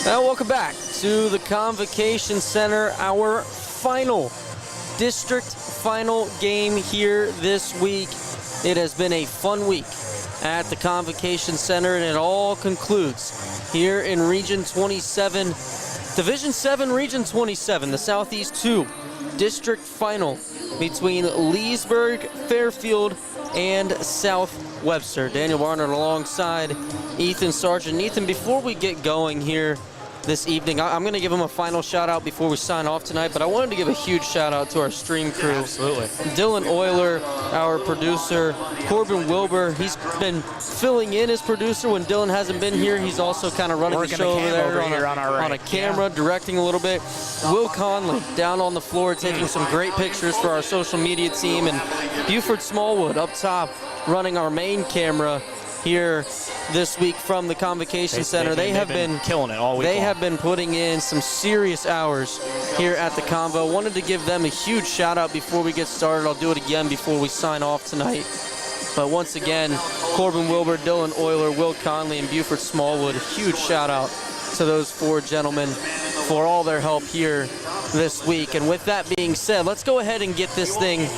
Now welcome back to the Convocation Center, our final district final game here this week. It has been a fun week at the Convocation Center, and it all concludes here in Region 27, Division 7, Region 27, the Southeast 2 district final between Leesburg, Fairfield, and South Webster. Daniel Barnard alongside Ethan Sargent. Ethan, before we get going here this evening, I'm going to give him a final shout out before we sign off tonight, but I wanted to give a huge shout out to our stream crew. Absolutely. Dylan Euler, our producer, Corbin Wilbur, he's been filling in as producer when Dylan hasn't been here. He's also kind of running the show over there on a camera, directing a little bit. Will Conley down on the floor taking some great pictures for our social media team, and Buford Smallwood up top running our main camera here this week from the Convocation Center. They have been killing it all week long. They long. have been putting in some serious hours here at the Convo. Wanted to give them a huge shout out before we get started. I'll do it again before we sign off tonight. But once again, Corbin Wilbur, Dylan Euler, Will Conley, and Buford Smallwood, a huge shout out to those four gentlemen for all their help here this week. And with that being said, let's go ahead and get this thing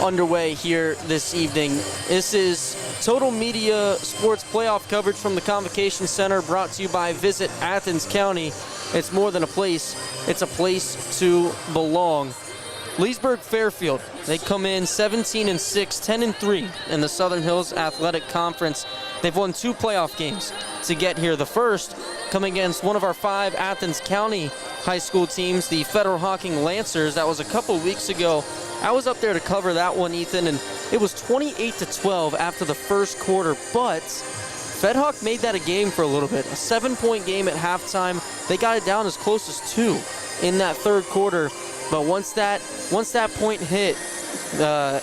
underway here this evening. This is Total Media Sports Playoff coverage from the Convocation Center, brought to you by Visit Athens County. It's more than a place, it's a place to belong. Leesburg Fairfield, they come in 17-6, 10-3 in the Southern Hills Athletic Conference. They've won 2 playoff games to get here. The first coming against one of our 5 Athens County high school teams, the Federal Hawking Lancers. That was a couple weeks ago. I was up there to cover that one, Ethan, and it was 28-12 after the first quarter, but Fed Hawk made that a game for a little bit. A 7-point game at halftime. They got it down as close as 2 in that third quarter. But once that point hit,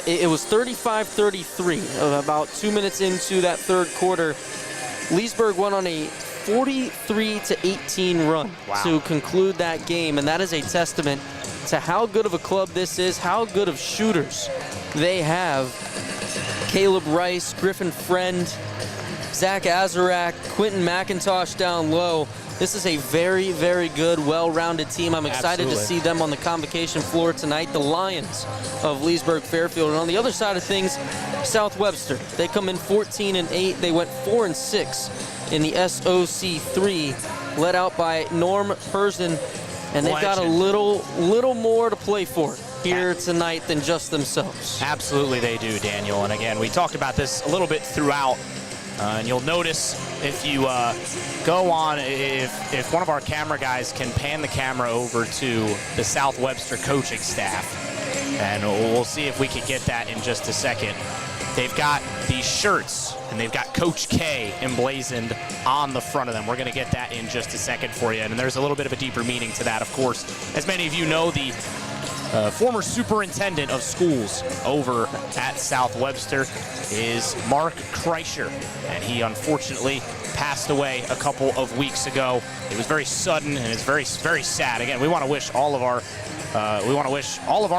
it was 35-33. About 2 minutes into that third quarter, Leesburg went on a 43-18 run to conclude that game, and that is a testament to how good of a club this is, how good of shooters they have. Caleb Rice, Griffin Friend, Zach Azarak, Quentin McIntosh down low. This is a very, very good, well-rounded team. I'm excited to see them on the Convocation floor tonight. The Lions of Leesburg Fairfield. And on the other side of things, South Webster. They come in 14-8. They went 4-6 in the SOC3, led out by Norm Persen. And they've got a little more to play for here tonight than just themselves. Absolutely they do, Daniel. And again, we talked about this a little bit throughout. And you'll notice if you go on, if one of our camera guys can pan the camera over to the South Webster coaching staff, and we'll see if we can get that in just a second. They've got these shirts, and they've got Coach K emblazoned on the front of them. We're going to get that in just a second for you, and there's a little bit of a deeper meaning to that, of course. As many of you know, the former superintendent of schools over at South Webster is Mark Kreischer, and he unfortunately passed away a couple of weeks ago. It was very sudden, and it's very, very sad. Again, we want to wish all of our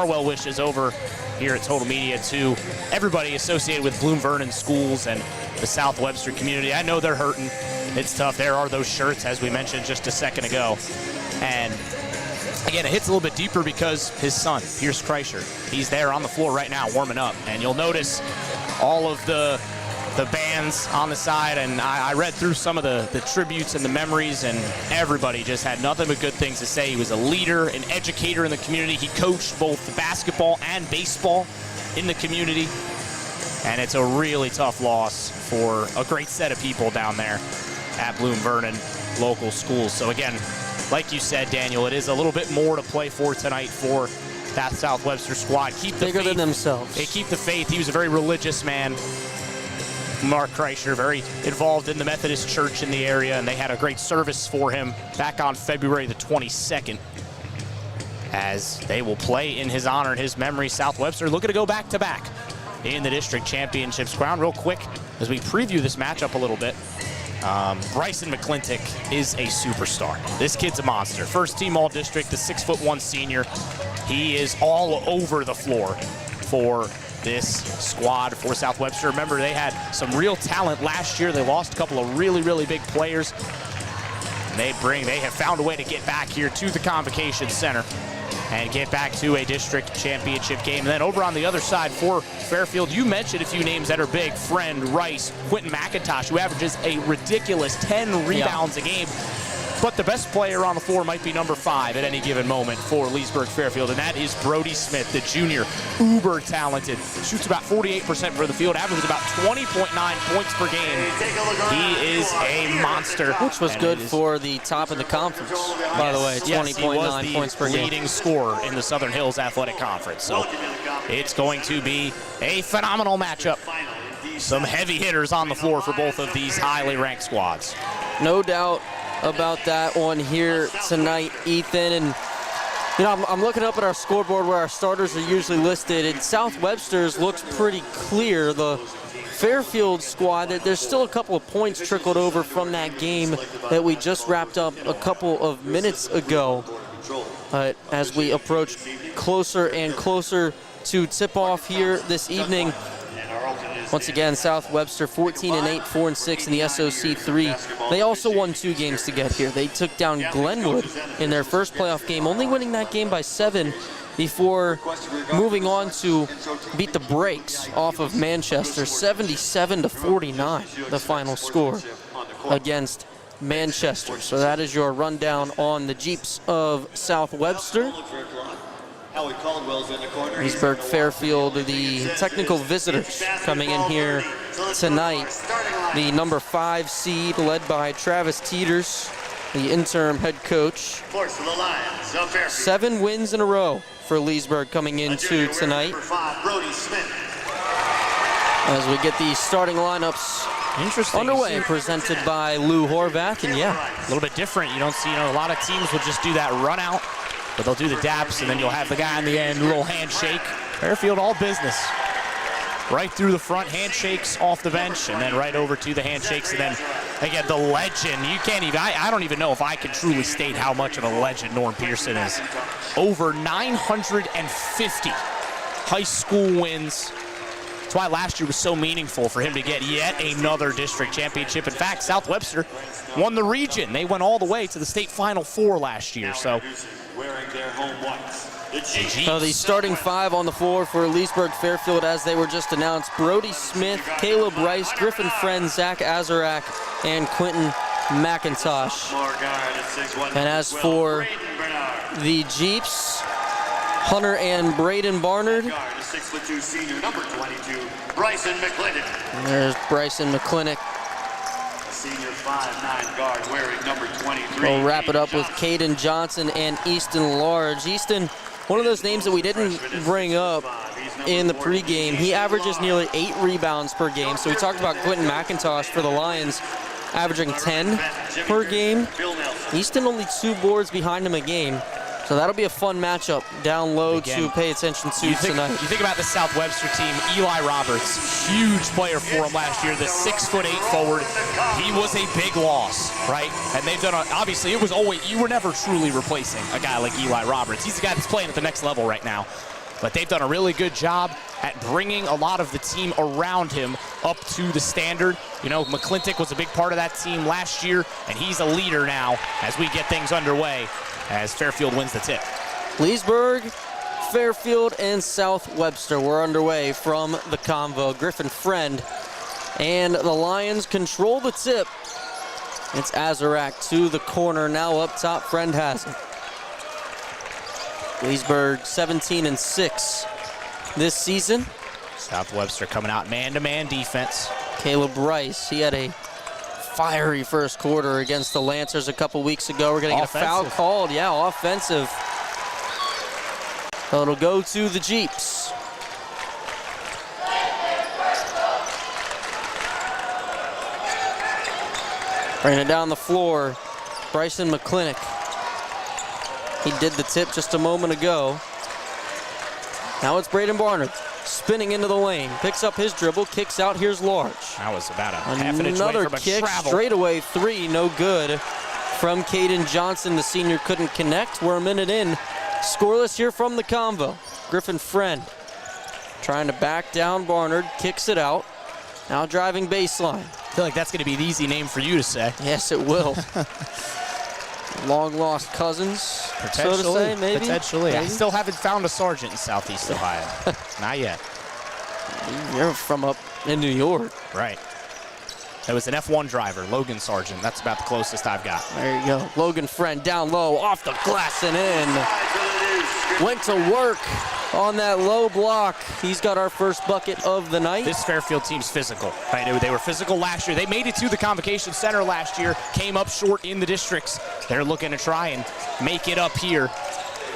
well wishes over here at Total Media to everybody associated with Bloom Vernon schools and the South Webster community. I know they're hurting. It's tough. There are those shirts, as we mentioned just a second ago, and again, it hits a little bit deeper because his son, Pierce Kreischer, he's there on the floor right now warming up. And you'll notice all of the bands on the side, and I read through some of the tributes and the memories, and everybody just had nothing but good things to say. He was a leader, an educator in the community. He coached both basketball and baseball in the community. And it's a really tough loss for a great set of people down there at Bloom Vernon local schools. So again, like you said, Daniel, it is a little bit more to play for tonight for that South Webster squad. Keep the bigger faith. Than themselves. They keep the faith. He was a very religious man. Mark Kreischer, very involved in the Methodist Church in the area, and they had a great service for him back on February the 22nd. As they will play in his honor and his memory, South Webster looking to go back-to-back in the district championships crown. Real quick, as we preview this matchup a little bit, Bryson McClintock is a superstar. This kid's a monster. First team all-district, the 6'1" senior. He is all over the floor for this squad for South Webster. Remember, they had some real talent last year. They lost a couple of really, really big players. And they have found a way to get back here to the Convocation Center and get back to a district championship game. And then over on the other side for Fairfield, you mentioned a few names that are big. Friend, Rice, Quentin McIntosh, who averages a ridiculous 10 rebounds a game. But the best player on the floor might be number 5 at any given moment for Leesburg Fairfield, and that is Brody Smith, the junior, uber talented. Shoots about 48% for the field, averages about 20.9 points per game. He is a monster. Which was good for the top of the conference, by the way, 20.9 points per game. Leading scorer in the Southern Hills Athletic Conference. So it's going to be a phenomenal matchup. Some heavy hitters on the floor for both of these highly ranked squads. No doubt about that on here tonight, Ethan. And you know, I'm looking up at our scoreboard where our starters are usually listed, and South Webster's looks pretty clear. The Fairfield squad, there's still a couple of points trickled over from that game that we just wrapped up a couple of minutes ago. But as we approach closer and closer to tip-off here this evening, once again, South Webster 14-8, 4-6 in the SOC 3. They also won 2 games to get here. They took down Glenwood in their first playoff game, only winning that game by 7 before moving on to beat the brakes off of Manchester, 77-49, the final score against Manchester. So that is your rundown on the Jeeps of South Webster. Leesburg Fairfield, the technical visitors coming in here tonight. The number 5 seed led by Travis Teeters, the interim head coach. 7 wins in a row for Leesburg coming into tonight. As we get the starting lineups underway, presented by Lou Horvath. And yeah, a little bit different. You don't see, a lot of teams will just do that run out, but they'll do the daps, and then you'll have the guy in the end, a little handshake. Fairfield, all business. Right through the front, handshakes off the bench, and then right over to the handshakes, and then, again, the legend. You can't even, I don't even know if I can truly state how much of a legend Norm Pearson is. Over 950 high school wins. That's why last year was so meaningful for him to get yet another district championship. In fact, South Webster won the region. They went all the way to the state Final Four last year, so. So the starting 5 on the floor for Leesburg Fairfield, as they were just announced: Brody Smith, Caleb Rice, Griffin Friend, Zach Azarak, and Quentin McIntosh. And as for the Jeeps, Hunter and Braden Barnard. There's Bryson McClintock. Senior 5'9" guard wearing number 23. We'll wrap it up with Caden Johnson and Easton Large. Easton, one of those names that we didn't bring up in the pregame. He averages nearly 8 rebounds per game. So we talked about Quentin McIntosh for the Lions, averaging 10 per game. Easton only 2 boards behind him a game. So that'll be a fun matchup down low to pay attention to tonight. You think about the South Webster team, Eli Roberts, huge player for him last year, the 6'8" forward. He was a big loss, right? And they've done, obviously, it was always, you were never truly replacing a guy like Eli Roberts. He's the guy that's playing at the next level right now. But they've done a really good job at bringing a lot of the team around him up to the standard. You know, McClintock was a big part of that team last year, and he's a leader now as we get things underway, as Fairfield wins the tip. Leesburg, Fairfield, and South Webster were underway from the Convo. Griffin Friend and the Lions control the tip. It's Azarak to the corner, now up top. Friend has it. Leesburg 17-6 this season. South Webster coming out man-to-man defense. Caleb Rice, he had a fiery first quarter against the Lancers a couple weeks ago. We're going to get a foul called. Yeah, offensive. So it'll go to the Jeeps. Bringing it down the floor, Bryson McClintock. He did the tip just a moment ago. Now it's Braden Barnard spinning into the lane. Picks up his dribble, kicks out. Here's Large. That was about a half an inch away Another from a kick, travel. straightaway 3, no good from Caden Johnson. The senior couldn't connect. We're a minute in. Scoreless here from the Convo. Griffin Friend trying to back down Barnard, kicks it out. Now driving baseline. I feel like that's going to be an easy name for you to say. Yes, it will. Long-lost cousins, so to say, maybe? Potentially. I still haven't found a sergeant in Southeast Ohio. Not yet. You're from up in New York. Right. It was an F1 driver, Logan Sargent. That's about the closest I've got. There you go. Logan Friend down low, off the glass and in. Went to work on that low block. He's got our first bucket of the night. This Fairfield team's physical. Right? They were physical last year. They made it to the Convocation Center last year, came up short in the districts. They're looking to try and make it up here.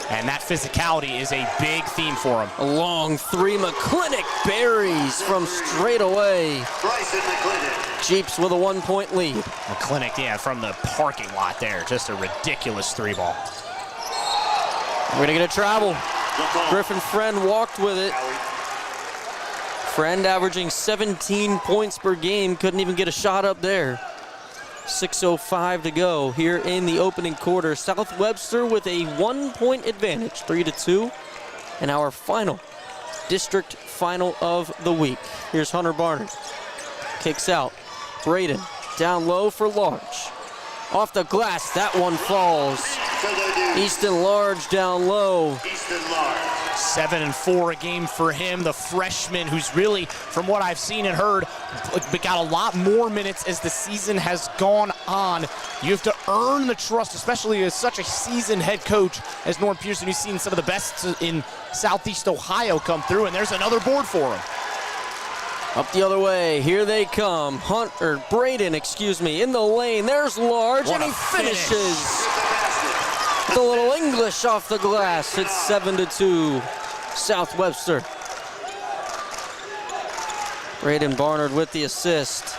And that physicality is a big theme for them. A long three, McClintock buries from straight away. Jeeps with a 1-point lead. McClintock, yeah, from the parking lot there. Just a ridiculous three ball. We're gonna get a travel. Griffin Friend walked with it. Friend averaging 17 points per game. Couldn't even get a shot up there. 6:05 to go here in the opening quarter. South Webster with a 1-point advantage, 3-2. And our final district final of the week. Here's Hunter Barnard. Kicks out. Braden down low for Large. Off the glass, that one falls. Easton Large down low. 7-4 a game for him. The freshman who's really, from what I've seen and heard, got a lot more minutes as the season has gone on. You have to earn the trust, especially as such a seasoned head coach as Norm Pearson, who's seen some of the best in Southeast Ohio come through, and there's another board for him. Up the other way, here they come. Braden, in the lane. There's Large, and he finishes. With a little English off the glass. It's 7-2, South Webster. Braden Barnard with the assist.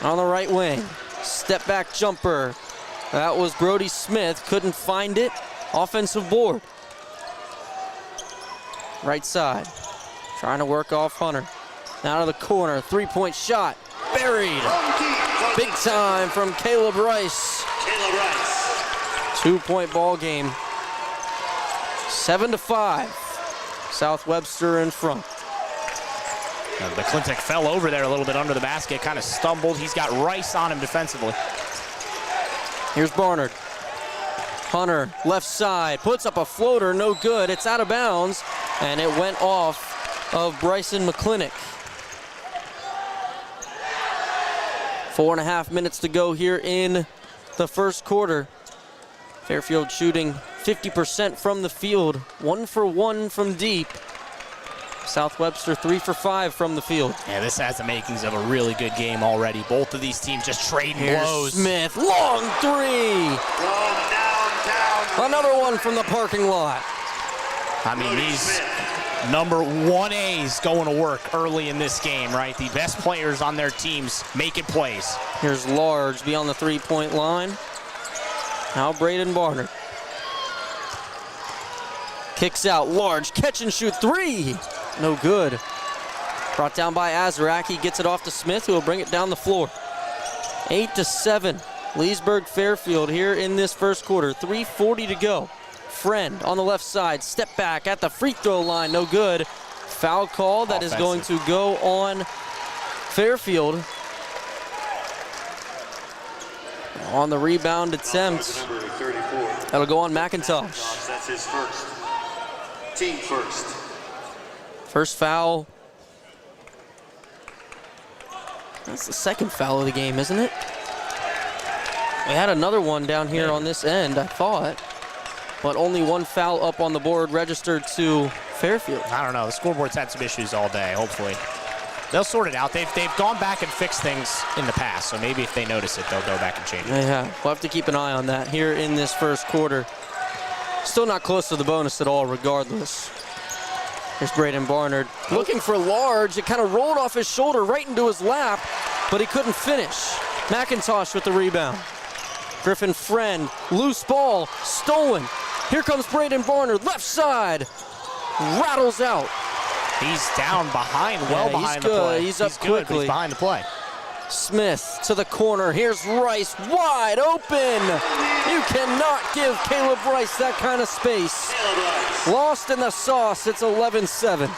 On the right wing, step back jumper. That was Brody Smith, couldn't find it. Offensive board. Right side, trying to work off Hunter. Out of the corner, three-point shot, buried. Big time from Caleb Rice. 2-point ball game. 7-5. South Webster in front. McClintock fell over there a little bit under the basket, kind of stumbled. He's got Rice on him defensively. Here's Barnard. Hunter, left side, puts up a floater, no good. It's out of bounds, and it went off of Bryson McClintock. 4.5 minutes to go here in the first quarter. Fairfield shooting 50% from the field, 1 for 1 from deep. South Webster 3 for 5 from the field. Yeah, this has the makings of a really good game already. Both of these teams just trading blows. Smith, long three. Another one from the parking lot. I mean, these number 1As going to work early in this game, right? The best players on their teams making plays. Here's Large beyond the three-point line. Now Braden Barnard. Kicks out, Large, catch and shoot three. No good. Brought down by Azaraki. He gets it off to Smith, who will bring it down the floor. 8-7. Leesburg Fairfield here in this first quarter. 3:40 to go. Friend on the left side, step back at the free throw line, no good. Foul call that is going to go on Fairfield. On the rebound attempt, that'll go on McIntosh. That's his first. Team first. First foul. That's the second foul of the game, isn't it? We had another one down here on this end, I thought. But only one foul up on the board registered to Fairfield. I don't know. The scoreboard's had some issues all day, hopefully. They'll sort it out. They've gone back and fixed things in the past, so maybe if they notice it, they'll go back and change it. They have. We'll have to keep an eye on that here in this first quarter. Still not close to the bonus at all, regardless. Here's Braden Barnard looking for Large. It kind of rolled off his shoulder right into his lap, but he couldn't finish. McIntosh with the rebound. Griffin Friend, loose ball, stolen. Here comes Braden Barnard, left side, rattles out. He's down behind, behind the play. He's up quickly. He's behind the play. Smith to the corner. Here's Rice, wide open. You cannot give Caleb Rice that kind of space. Lost in the sauce. It's 11-7.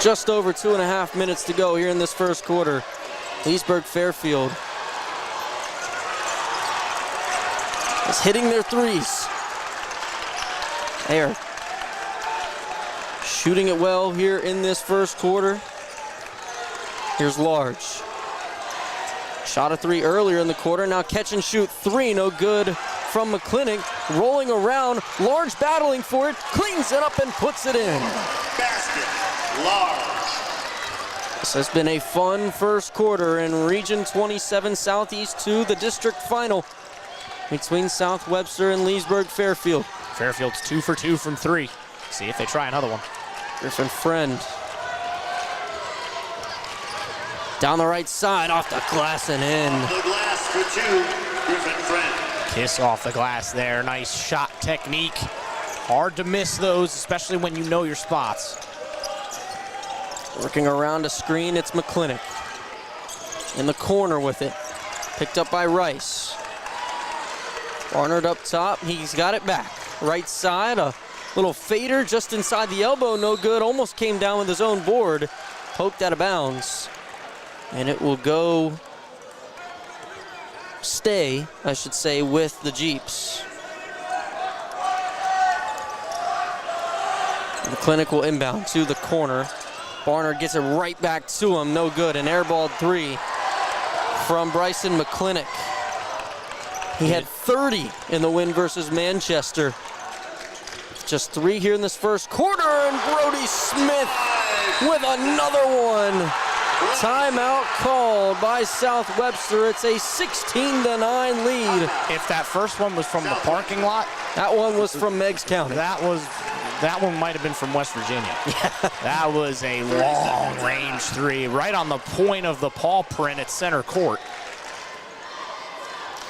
Just over 2.5 minutes to go here in this first quarter. Leesburg Fairfield is hitting their threes. They are shooting it well here in this first quarter. Here's Large. Shot a three earlier in the quarter. Now catch and shoot three. No good from McClintock. Rolling around. Large battling for it. Cleans it up and puts it in. Basket, Large. This has been a fun first quarter in Region 27 Southeast 2, the district final between South Webster and Leesburg Fairfield. Fairfield's 2 for 2 from three. See if they try another one. Griffin Friend. Down the right side, off the glass and in. The glass for two, Griffin Friend. Kiss off the glass there. Nice shot technique. Hard to miss those, especially when you know your spots. Working around a screen, it's McClintock. In the corner with it. Picked up by Rice. Barnard up top, he's got it back. Right side, a little fader just inside the elbow, no good. Almost came down with his own board. Poked out of bounds. And it will stay, I should say, with the Jeeps. McClintock will inbound to the corner. Barnard gets it right back to him, no good. An airball three from Bryson McClintock. He had 30 in the win versus Manchester. Just three here in this first quarter, and Brody Smith with another one. Timeout called by South Webster. It's a 16-9 lead. If that first one was from the parking lot, that one was from Meigs County. That one might have been from West Virginia. Yeah. That was a long-range three, right on the point of the paw print at center court.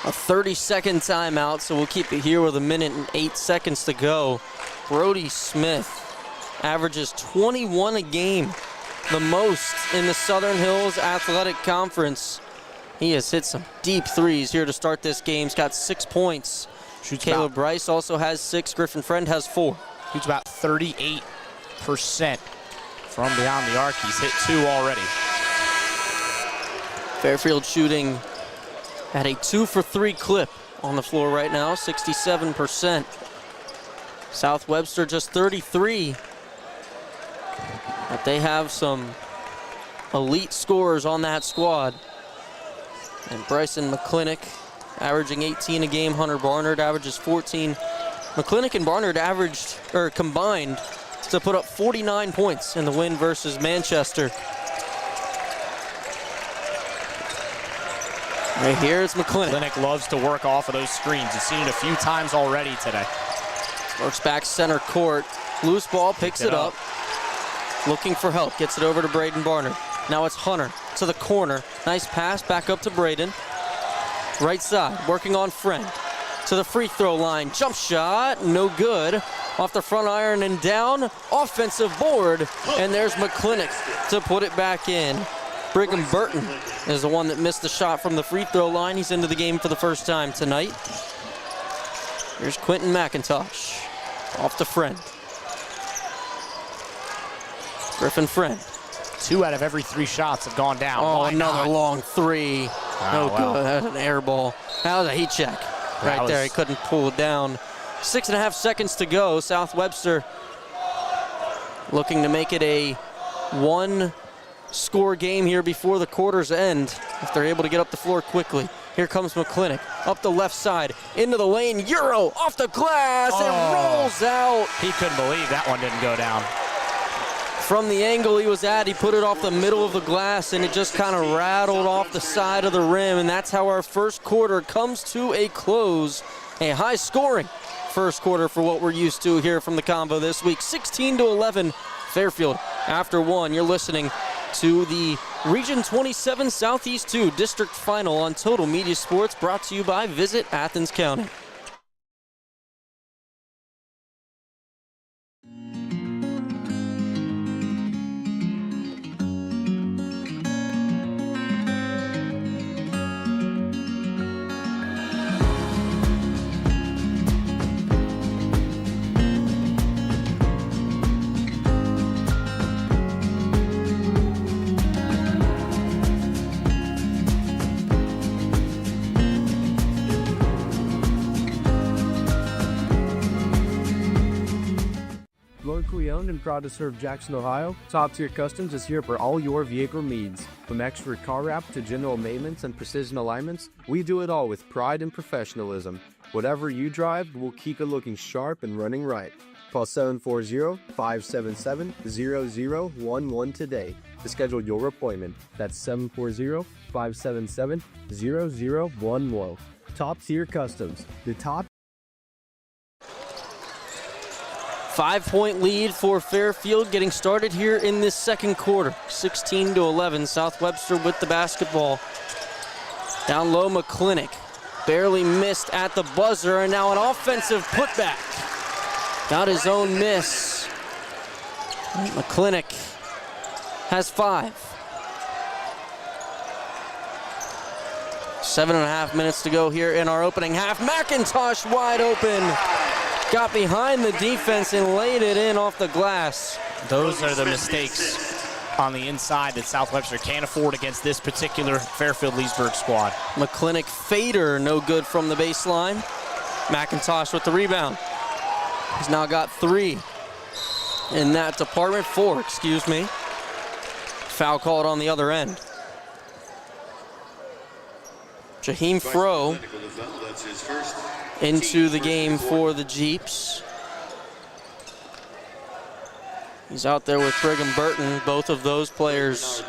A 30-second timeout, so we'll keep it here with 1 minute and 8 seconds to go. Brody Smith averages 21 a game, the most in the Southern Hills Athletic Conference. He has hit some deep threes here to start this game. He's got 6 points. Caleb Bryce also has 6. Griffin Friend has 4. Shoots about 38% from beyond the arc. He's hit 2 already. Fairfield shooting at a 2 for 3 clip on the floor right now, 67%. South Webster just 33. But they have some elite scorers on that squad. And Bryson McClintock averaging 18 a game. Hunter Barnard averages 14. McClintock and Barnard combined to put up 49 points in the win versus Manchester. Right here it's McClintock. McClintock loves to work off of those screens. You've seen it a few times already today. Works back center court. Loose ball, picks it up. Looking for help, gets it over to Braden Barnard. Now it's Hunter to the corner. Nice pass back up to Braden. Right side, working on Friend. To the free throw line, jump shot, no good. Off the front iron and down, offensive board, and there's McClintock to put it back in. Brigham Burton is the one that missed the shot from the free throw line. He's into the game for the first time tonight. Here's Quentin McIntosh, off to Friend. Griffin Friend. 2 out of every 3 shots have gone down. Oh, Why another not? long three. No good, that's an air ball. That was a heat check. Right there, he couldn't pull it down. 6.5 seconds to go. South Webster looking to make it a 1-score game here before the quarter's end, if they're able to get up the floor quickly. Here comes McClintock, up the left side, into the lane, Euro, off the glass, and rolls out. He couldn't believe that one didn't go down. From the angle he was at, he put it off the middle of the glass, and it just kind of rattled off the side of the rim, and that's how our first quarter comes to a close. A high-scoring first quarter for what we're used to here from the Convo this week. 16-11, Fairfield after 1. You're listening to the Region 27 Southeast 2 District Final on Total Media Sports, brought to you by Visit Athens County. Locally owned and proud to serve Jackson, Ohio, Top Tier Customs is here for all your vehicle needs. From expert car wrap to general maintenance and precision alignments, we do it all with pride and professionalism. Whatever you drive, we'll keep it looking sharp and running right. Call 740-577-0011 today to schedule your appointment. That's 740-577-0011. Top Tier Customs, the top. 5-point lead for Fairfield getting started here in this second quarter. 16-11, South Webster with the basketball. Down low, McClintock barely missed at the buzzer, and now an offensive putback. Got his own miss. McClintock has 5. 7.5 minutes to go here in our opening half. McIntosh wide open. Got behind the defense and laid it in off the glass. Those are the mistakes on the inside that South Webster can't afford against this particular Fairfield-Leesburg squad. McClintock fader, no good from the baseline. McIntosh with the rebound. He's now got 3 in that department, 4, excuse me. Foul called on the other end. Jaheim Froh into the game for the Jeeps. He's out there with Brigham Burton, both of those players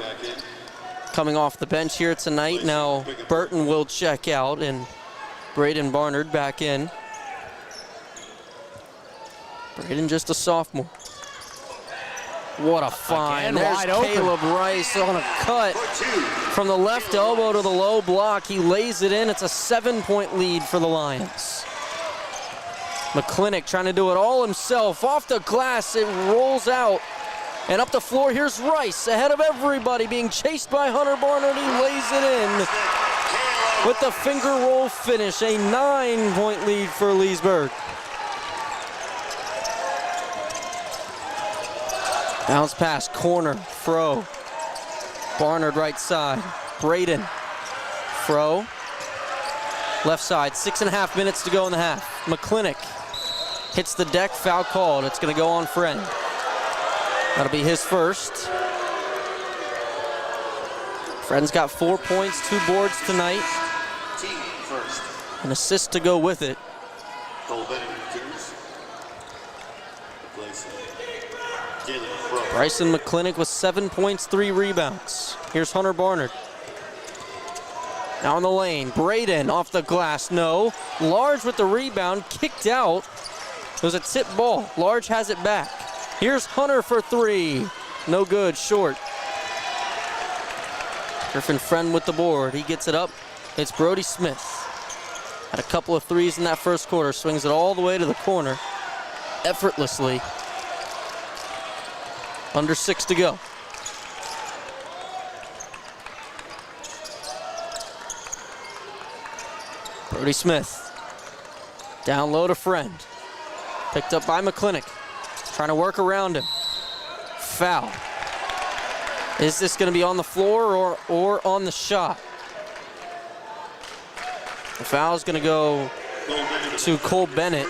coming off the bench here tonight. Now Burton will check out and Braden Barnard back in. Braden just a sophomore. What a find. There's Caleb Rice on a cut from the left elbow to the low block. He lays it in. It's a 7-point lead for the Lions. McClintock trying to do it all himself. Off the glass, it rolls out. And up the floor, here's Rice ahead of everybody, being chased by Hunter Barnard. He lays it in with the finger roll finish. A 9-point lead for Leesburg. Bounce pass, corner, Froh. Barnard right side. Braden. Froh. Left side, 6.5 minutes to go in the half. McClintock hits the deck, foul called. It's going to go on Friend. That'll be his first. Friend's got 4 points, 2 boards tonight. An assist to go with it. Bryson McClintock with 7 points, 3 rebounds. Here's Hunter Barnard. Now in the lane, Braden off the glass, no. Large with the rebound, kicked out. It was a tip ball. Large has it back. Here's Hunter for 3. No good, short. Griffin Friend with the board. He gets it up. It's Brody Smith. Had a couple of threes in that first quarter. Swings it all the way to the corner. Effortlessly. Under 6 to go. Brody Smith. Down low to Friend. Picked up by McClintock. Trying to work around him. Foul. Is this going to be on the floor or on the shot? The foul is going to go to Cole Bennett.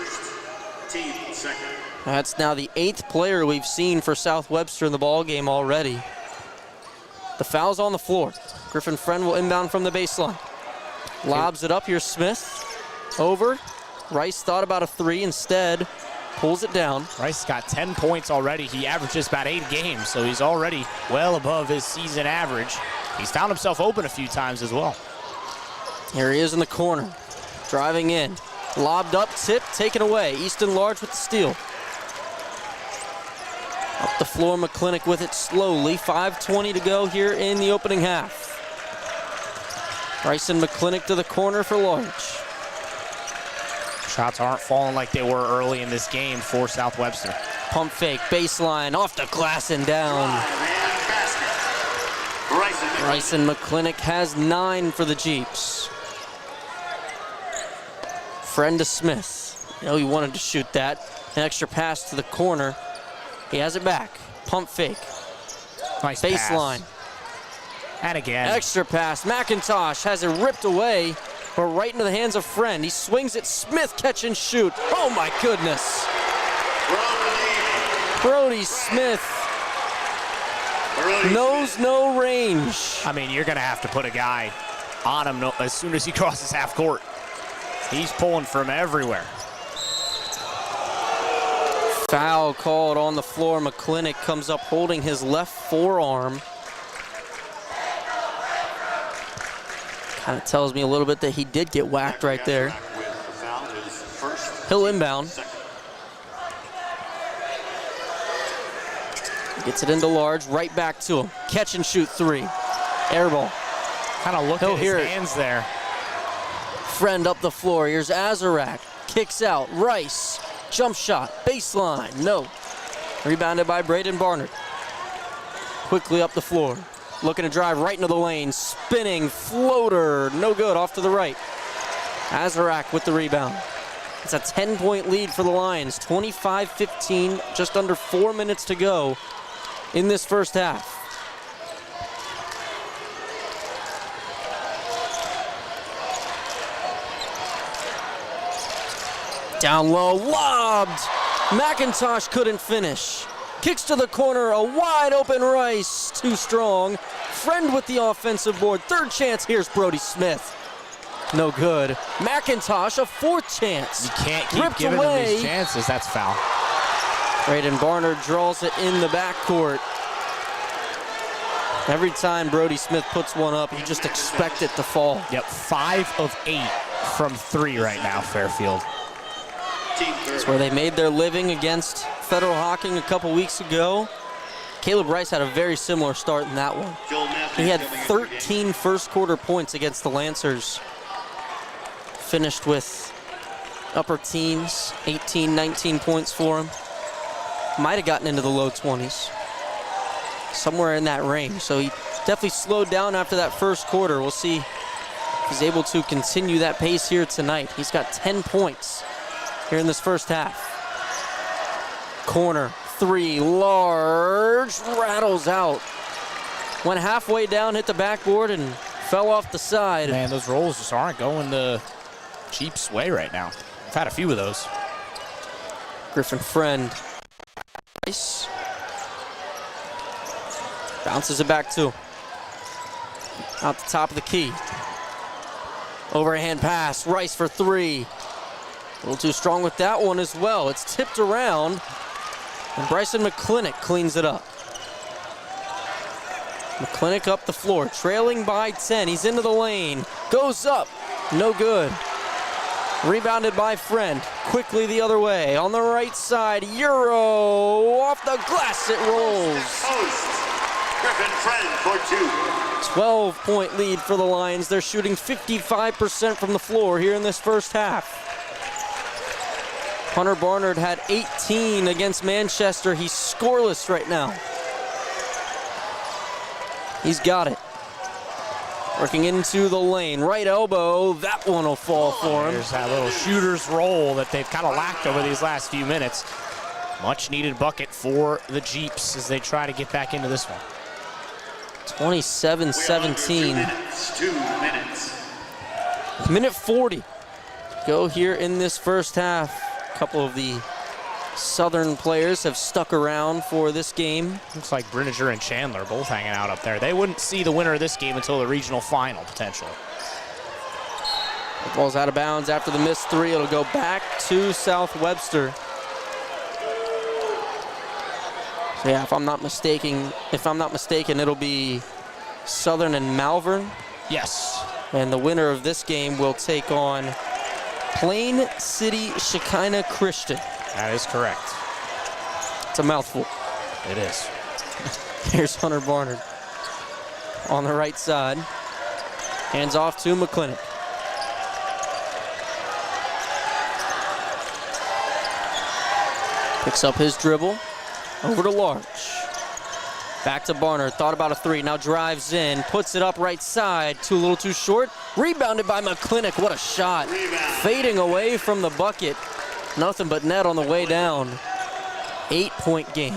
That's now the 8th player we've seen for South Webster in the ball game already. The foul's on the floor. Griffin Friend will inbound from the baseline. Lobs it up. Here's Smith. Over. Rice thought about a 3 instead. Pulls it down. Rice got 10 points already. He averages about 8 games, so he's already well above his season average. He's found himself open a few times as well. Here he is in the corner. Driving in. Lobbed up, tipped, taken away. Easton Large with the steal. Up the floor, McClintock with it slowly. 5:20 to go here in the opening half. Bryson McClintock to the corner for Large. Shots aren't falling like they were early in this game for South Webster. Pump fake, baseline, off the glass and down. Bryson McClintock has 9 for the Jeeps. Friend to Smith. You know he wanted to shoot that. An extra pass to the corner. He has it back. Pump fake. Nice baseline. Pass. And again. Extra pass. McIntosh has it ripped away, but right into the hands of Friend. He swings it. Smith catch and shoot. Oh my goodness. Brody Smith knows no range. I mean, you're going to have to put a guy on him as soon as he crosses half court. He's pulling from everywhere. Foul called on the floor. McClintock comes up holding his left forearm. Kind of tells me a little bit that he did get whacked right there. He'll inbound. Gets it into large, right back to him. Catch and shoot three. Air ball. Kind of look at his hands there. Friend up the floor. Here's Azarak. Kicks out. Rice. Jump shot. Baseline. No. Rebounded by Braden Barnard. Quickly up the floor. Looking to drive right into the lane. Spinning floater. No good. Off to the right. Azarak with the rebound. It's a 10-point lead for the Lions. 25-15. Just under 4 minutes to go in this first half. Down low, lobbed. McIntosh couldn't finish. Kicks to the corner, a wide open Rice. Too strong. Friend with the offensive board. Third chance, here's Brody Smith. No good. McIntosh, a fourth chance. You can't keep giving him these chances. That's foul. Braden Barnard draws it in the backcourt. Every time Brody Smith puts one up, you just expect it to fall. Yep, 5 of 8 from 3 right now, Fairfield. That's where they made their living against Federal Hocking a couple weeks ago. Caleb Rice had a very similar start in that one. He had 13 first quarter points against the Lancers. Finished with upper teens, 18, 19 points for him. Might have gotten into the low 20s. Somewhere in that range. So he definitely slowed down after that first quarter. We'll see if he's able to continue that pace here tonight. He's got 10 points here in this first half. Corner, three, large, rattles out. Went halfway down, hit the backboard, and fell off the side. Man, those rolls just aren't going the Jeep's way right now. I've had a few of those. Griffin Friend. Nice. Bounces it back to him. Out the top of the key. Overhand pass, Rice for three. A little too strong with that one as well. It's tipped around, and Bryson McClintock cleans it up. McClintock up the floor, trailing by 10. He's into the lane, goes up, no good. Rebounded by Friend, quickly the other way. On the right side, Euro, off the glass it rolls. Griffin Friend for two. 12-point lead for the Lions. They're shooting 55% from the floor here in this first half. Hunter Barnard had 18 against Manchester. He's scoreless right now. He's got it. Working into the lane. Right elbow. That one will fall for him. There's that little shooter's roll that they've kind of lacked over these last few minutes. Much needed bucket for the Jeeps as they try to get back into this one. 27-17. 2 minutes. Minute 40. Go here in this first half. A couple of the Southern players have stuck around for this game. Looks like Brininger and Chandler both hanging out up there. They wouldn't see the winner of this game until the regional final, potentially. The ball's out of bounds after the missed three. It'll go back to South Webster. So yeah, if I'm not mistaken, it'll be Southern and Malvern. Yes. And the winner of this game will take on Plain City Shekinah Christian. That is correct. It's a mouthful. It is. Here's Hunter Barnard on the right side. Hands off to McClintock. Picks up his dribble. Over to Large. Back to Barnard. Thought about a three. Now drives in. Puts it up right side. A little too short. Rebounded by McClintock. What a shot. Fading away from the bucket. Nothing but net on the way down. 8-point game.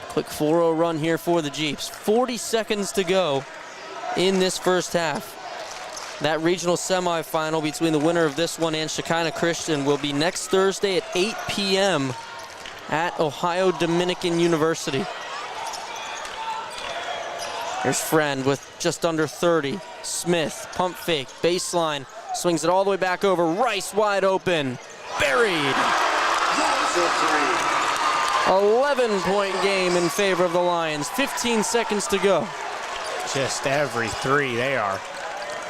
Quick 4-0 run here for the Jeeps. 40 seconds to go in this first half. That regional semifinal between the winner of this one and Shekinah Christian will be next Thursday at 8 p.m. at Ohio Dominican University. Here's Friend with just under 30. Smith, pump fake, baseline, swings it all the way back over. Rice wide open, buried. 11-point game in favor of the Lions. 15 seconds to go. Just every three, they are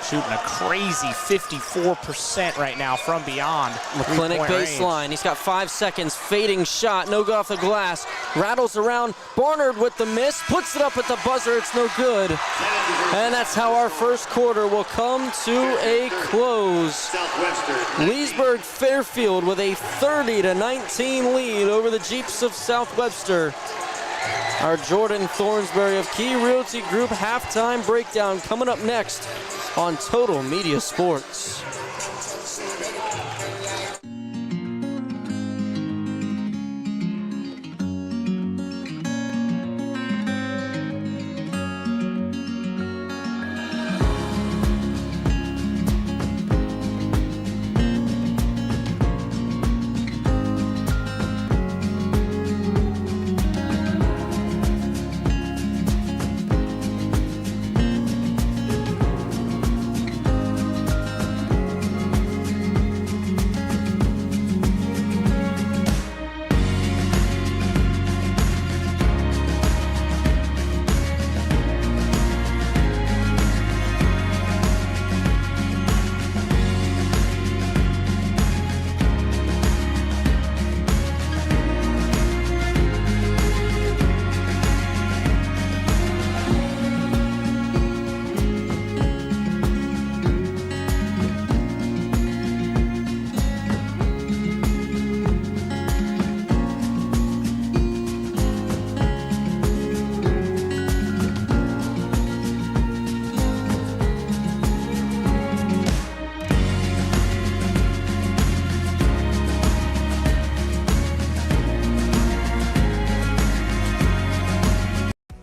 shooting a crazy 54% right now from beyond. McClintock baseline. He's got 5 seconds. Fading shot. No go off the glass. Rattles around. Barnard with the miss. Puts it up at the buzzer. It's no good. And that's how our first quarter will come to a close. Leesburg Fairfield with a 30-19 lead over the Jeeps of South Webster. Our Jordan Thornsberry of Key Realty Group halftime breakdown coming up next on Total Media Sports.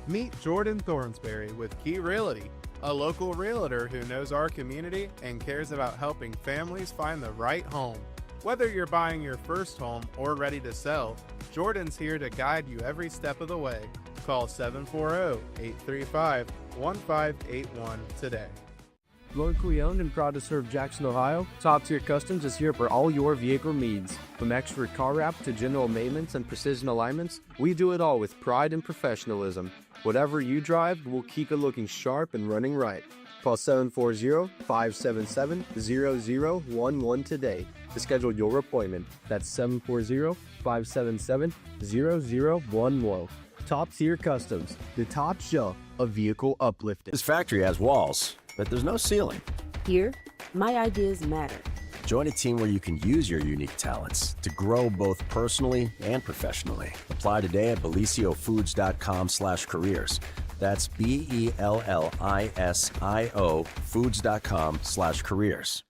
Meet Jordan Thornsberry with Key Realty, a local realtor who knows our community and cares about helping families find the right home. Whether you're buying your first home or ready to sell, Jordan's here to guide you every step of the way. Call 740-835-1581 today. Locally owned and proud to serve Jackson, Ohio, Top Tier Customs is here for all your vehicle needs. From expert car wrap to general maintenance and precision alignments, we do it all with pride and professionalism. Whatever you drive, we'll keep it looking sharp and running right. Call 740-577-0011 today to schedule your appointment. That's 740-577-0011. Top Tier Customs, the top shelf of vehicle uplifting. This factory has walls, but there's no ceiling. Here, my ideas matter. Join a team where you can use your unique talents to grow both personally and professionally. Apply today at belisiofoods.com/careers. That's BELLISIO foods.com/careers.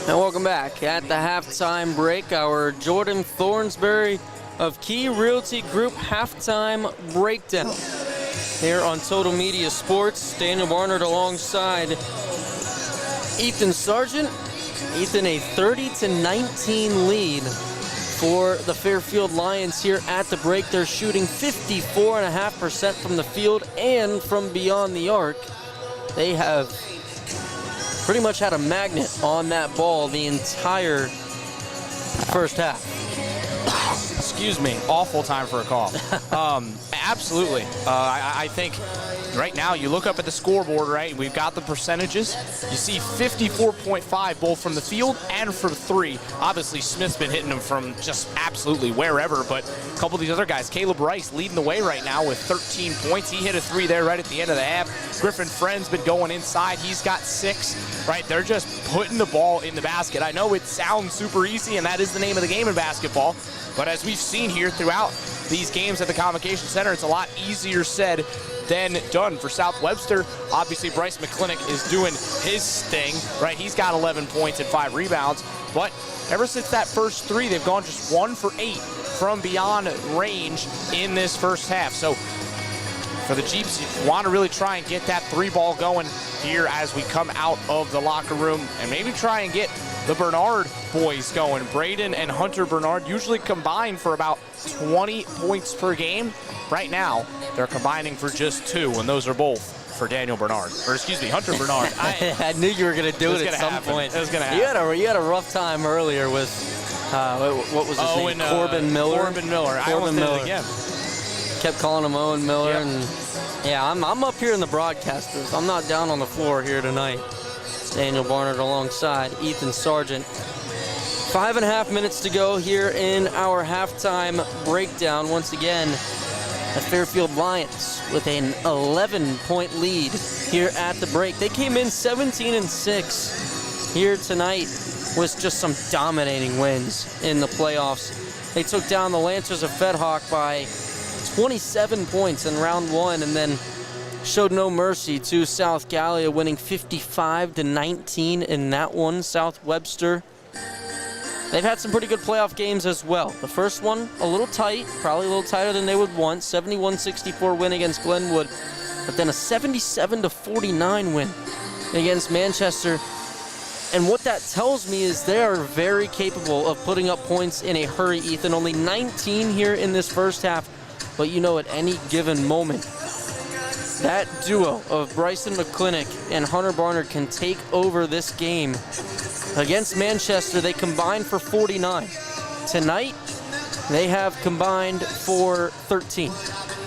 And welcome back. At the halftime break, our Jordan Thornsberry of Key Realty Group halftime breakdown here on Total Media Sports. Daniel Barnard alongside Ethan Sargent. Ethan, a 30-19 lead for the Fairfield Lions here at the break. They're shooting 54.5% from the field and from beyond the arc. They have pretty much had a magnet on that ball the entire first half. Excuse me, awful time for a cough. Absolutely. I think right now you look up at the scoreboard, right? We've got the percentages. You see 54.5 both from the field and from three. Obviously, Smith's been hitting them from just absolutely wherever, but a couple of these other guys, Caleb Rice leading the way right now with 13 points. He hit a three there right at the end of the half. Griffin Friend's been going inside. He's got 6, right? They're just putting the ball in the basket. I know it sounds super easy, and that is the name of the game in basketball, but as we've seen here throughout these games at the Convocation Center, it's a lot easier said than done for South Webster. Obviously, Bryce McClintock is doing his thing, right? He's got 11 points and 5 rebounds, but ever since that first three, they've gone just 1 for 8 from beyond range in this first half. So for the Jeeps, you want to really try and get that 3 ball going here as we come out of the locker room and maybe try and get the Bernard boys going. Braden and Hunter Bernard usually combine for about 20 points per game. Right now, they're combining for just 2, and those are both for Daniel Bernard, or excuse me, Hunter Bernard. I knew you were going to do it at some point. It was going to happen. You had a rough time earlier with, what was his name? Corbin Miller. Corbin Miller. I almost did it again. Kept calling him Owen Miller. Yep. And yeah, I'm up here in the broadcast booth. I'm not down on the floor here tonight. It's Daniel Barnard alongside Ethan Sargent. 5.5 minutes to go here in our halftime breakdown. Once again, the Fairfield Lions with an 11-point lead here at the break. They came in 17-6 here tonight with just some dominating wins in the playoffs. They took down the Lancers of Fedhawk by 27 points in round 1 and then showed no mercy to South Gallia, winning 55-19 in that one. South Webster, they've had some pretty good playoff games as well. The first one, a little tight, probably a little tighter than they would want. 71-64 win against Glenwood, but then a 77-49 win against Manchester. And what that tells me is they are very capable of putting up points in a hurry, Ethan. Only 19 here in this first half, but you know at any given moment, that duo of Bryson McClintock and Hunter Barnard can take over this game. Against Manchester, they combined for 49. Tonight, they have combined for 13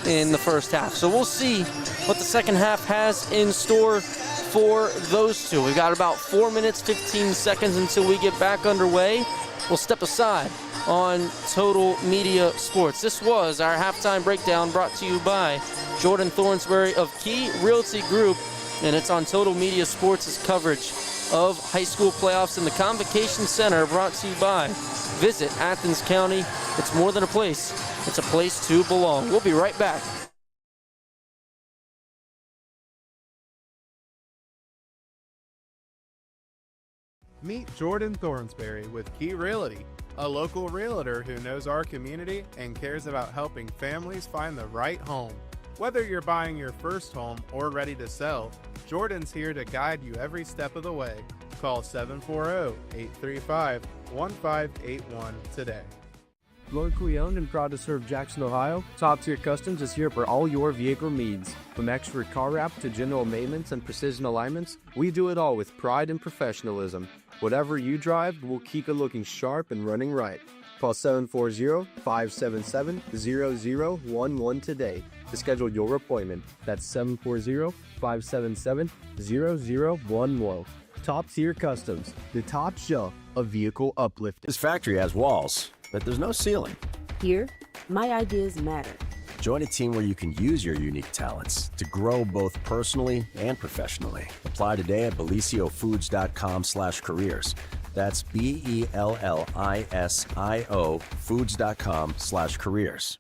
in the first half. So we'll see what the second half has in store for those two. We've got about 4 minutes, 15 seconds until we get back underway. We'll step aside on Total Media Sports. This was our halftime breakdown brought to you by Jordan Thornsberry of Key Realty Group, and it's on Total Media Sports' coverage of high school playoffs in the Convocation Center, brought to you by Visit Athens County. It's more than a place, it's a place to belong. We'll be right back. Meet Jordan Thornsberry with Key Realty, a local realtor who knows our community and cares about helping families find the right home. Whether you're buying your first home or ready to sell, Jordan's here to guide you every step of the way. Call 740-835-1581 today. Locally owned and proud to serve Jackson, Ohio, Top Tier Customs is here for all your vehicle needs. From expert car wrap to general maintenance and precision alignments, we do it all with pride and professionalism. Whatever you drive, we'll keep it looking sharp and running right. Call 740-577-0011 today to schedule your appointment. That's 740-577-0011. Top Tier Customs, the top shelf of vehicle uplifting. This factory has walls, but there's no ceiling. Here, my ideas matter. Join a team where you can use your unique talents to grow both personally and professionally. Apply today at beliciofoods.com/careers. That's BELLISIO foods.com/careers.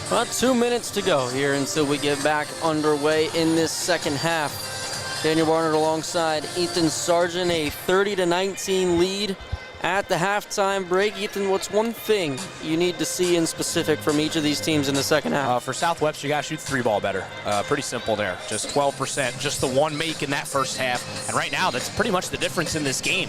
About 2 minutes to go here until we get back underway in this second half. Daniel Barnard alongside Ethan Sargent, a 30-19 lead at the halftime break. Ethan, what's one thing you need to see in specific from each of these teams in the second half? For South Webster, you got to shoot the 3-ball better. Pretty simple there. Just 12%, just the one make in that first half. And right now, that's pretty much the difference in this game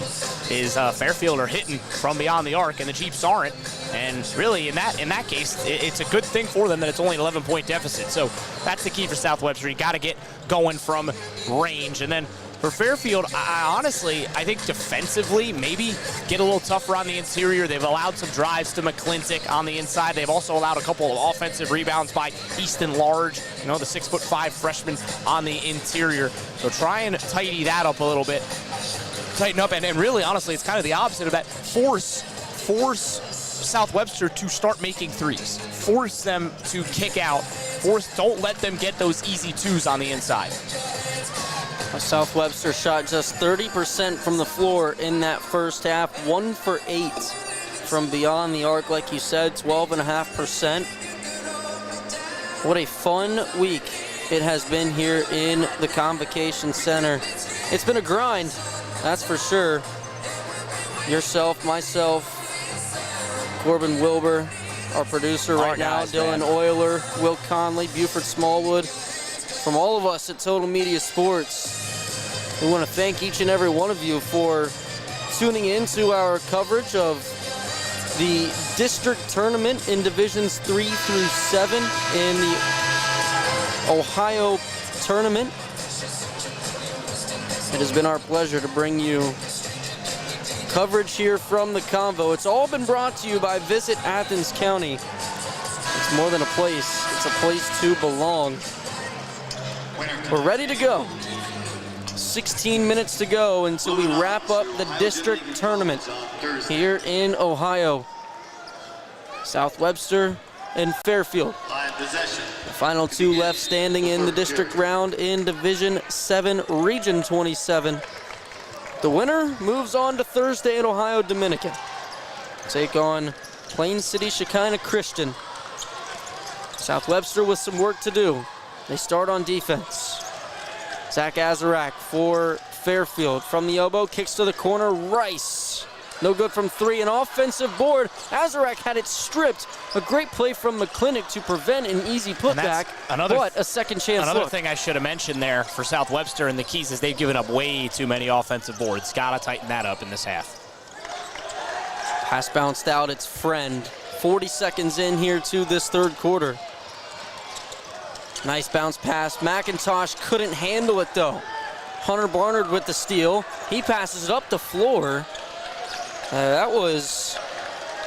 is Fairfield are hitting from beyond the arc and the Jeeps aren't. And really, in that case, it's a good thing for them that it's only an 11-point deficit. So that's the key for South Webster. You got to get going from range. And then for Fairfield, I think defensively, maybe get a little tougher on the interior. They've allowed some drives to McClintock on the inside. They've also allowed a couple of offensive rebounds by Easton Large, the 6'5" freshman on the interior. So try and tidy that up a little bit. tighten up, and really, honestly, it's kind of the opposite of that. Force South Webster to start making threes. Force them to kick out. Don't let them get those easy twos on the inside. South Webster shot just 30% from the floor in that first half, 1 for 8 from beyond the arc, like you said, 12.5%. What a fun week it has been here in the Convocation Center. It's been a grind, that's for sure. Yourself, myself, Corbin Wilbur, our producer right now, Dylan Euler, Will Conley, Buford Smallwood. From all of us at Total Media Sports, we want to thank each and every one of you for tuning in to our coverage of the district tournament in Divisions 3 through 7 in the Ohio tournament. It has been our pleasure to bring you coverage here from the Convo. It's all been brought to you by Visit Athens County. It's more than a place, it's a place to belong. We're ready to go. 16 minutes to go until we wrap up the district tournament here in Ohio. South Webster and Fairfield. The final two left standing in the district round in Division 7, Region 27. The winner moves on to Thursday at Ohio Dominican. Take on Plain City Shekinah Christian. South Webster with some work to do. They start on defense. Zach Azarak for Fairfield. From the elbow, kicks to the corner, Rice. No good from three, an offensive board. Azarak had it stripped. A great play from McClintock to prevent an easy putback, but a second chance Another look. thing I should have mentioned there for South Webster and the Keys is they've given up way too many offensive boards. Got to tighten that up in this half. Pass bounced out, it's Friend. 40 seconds in here to this third quarter. Nice bounce pass. McIntosh couldn't handle it though. Hunter Barnard with the steal. He passes it up the floor. That was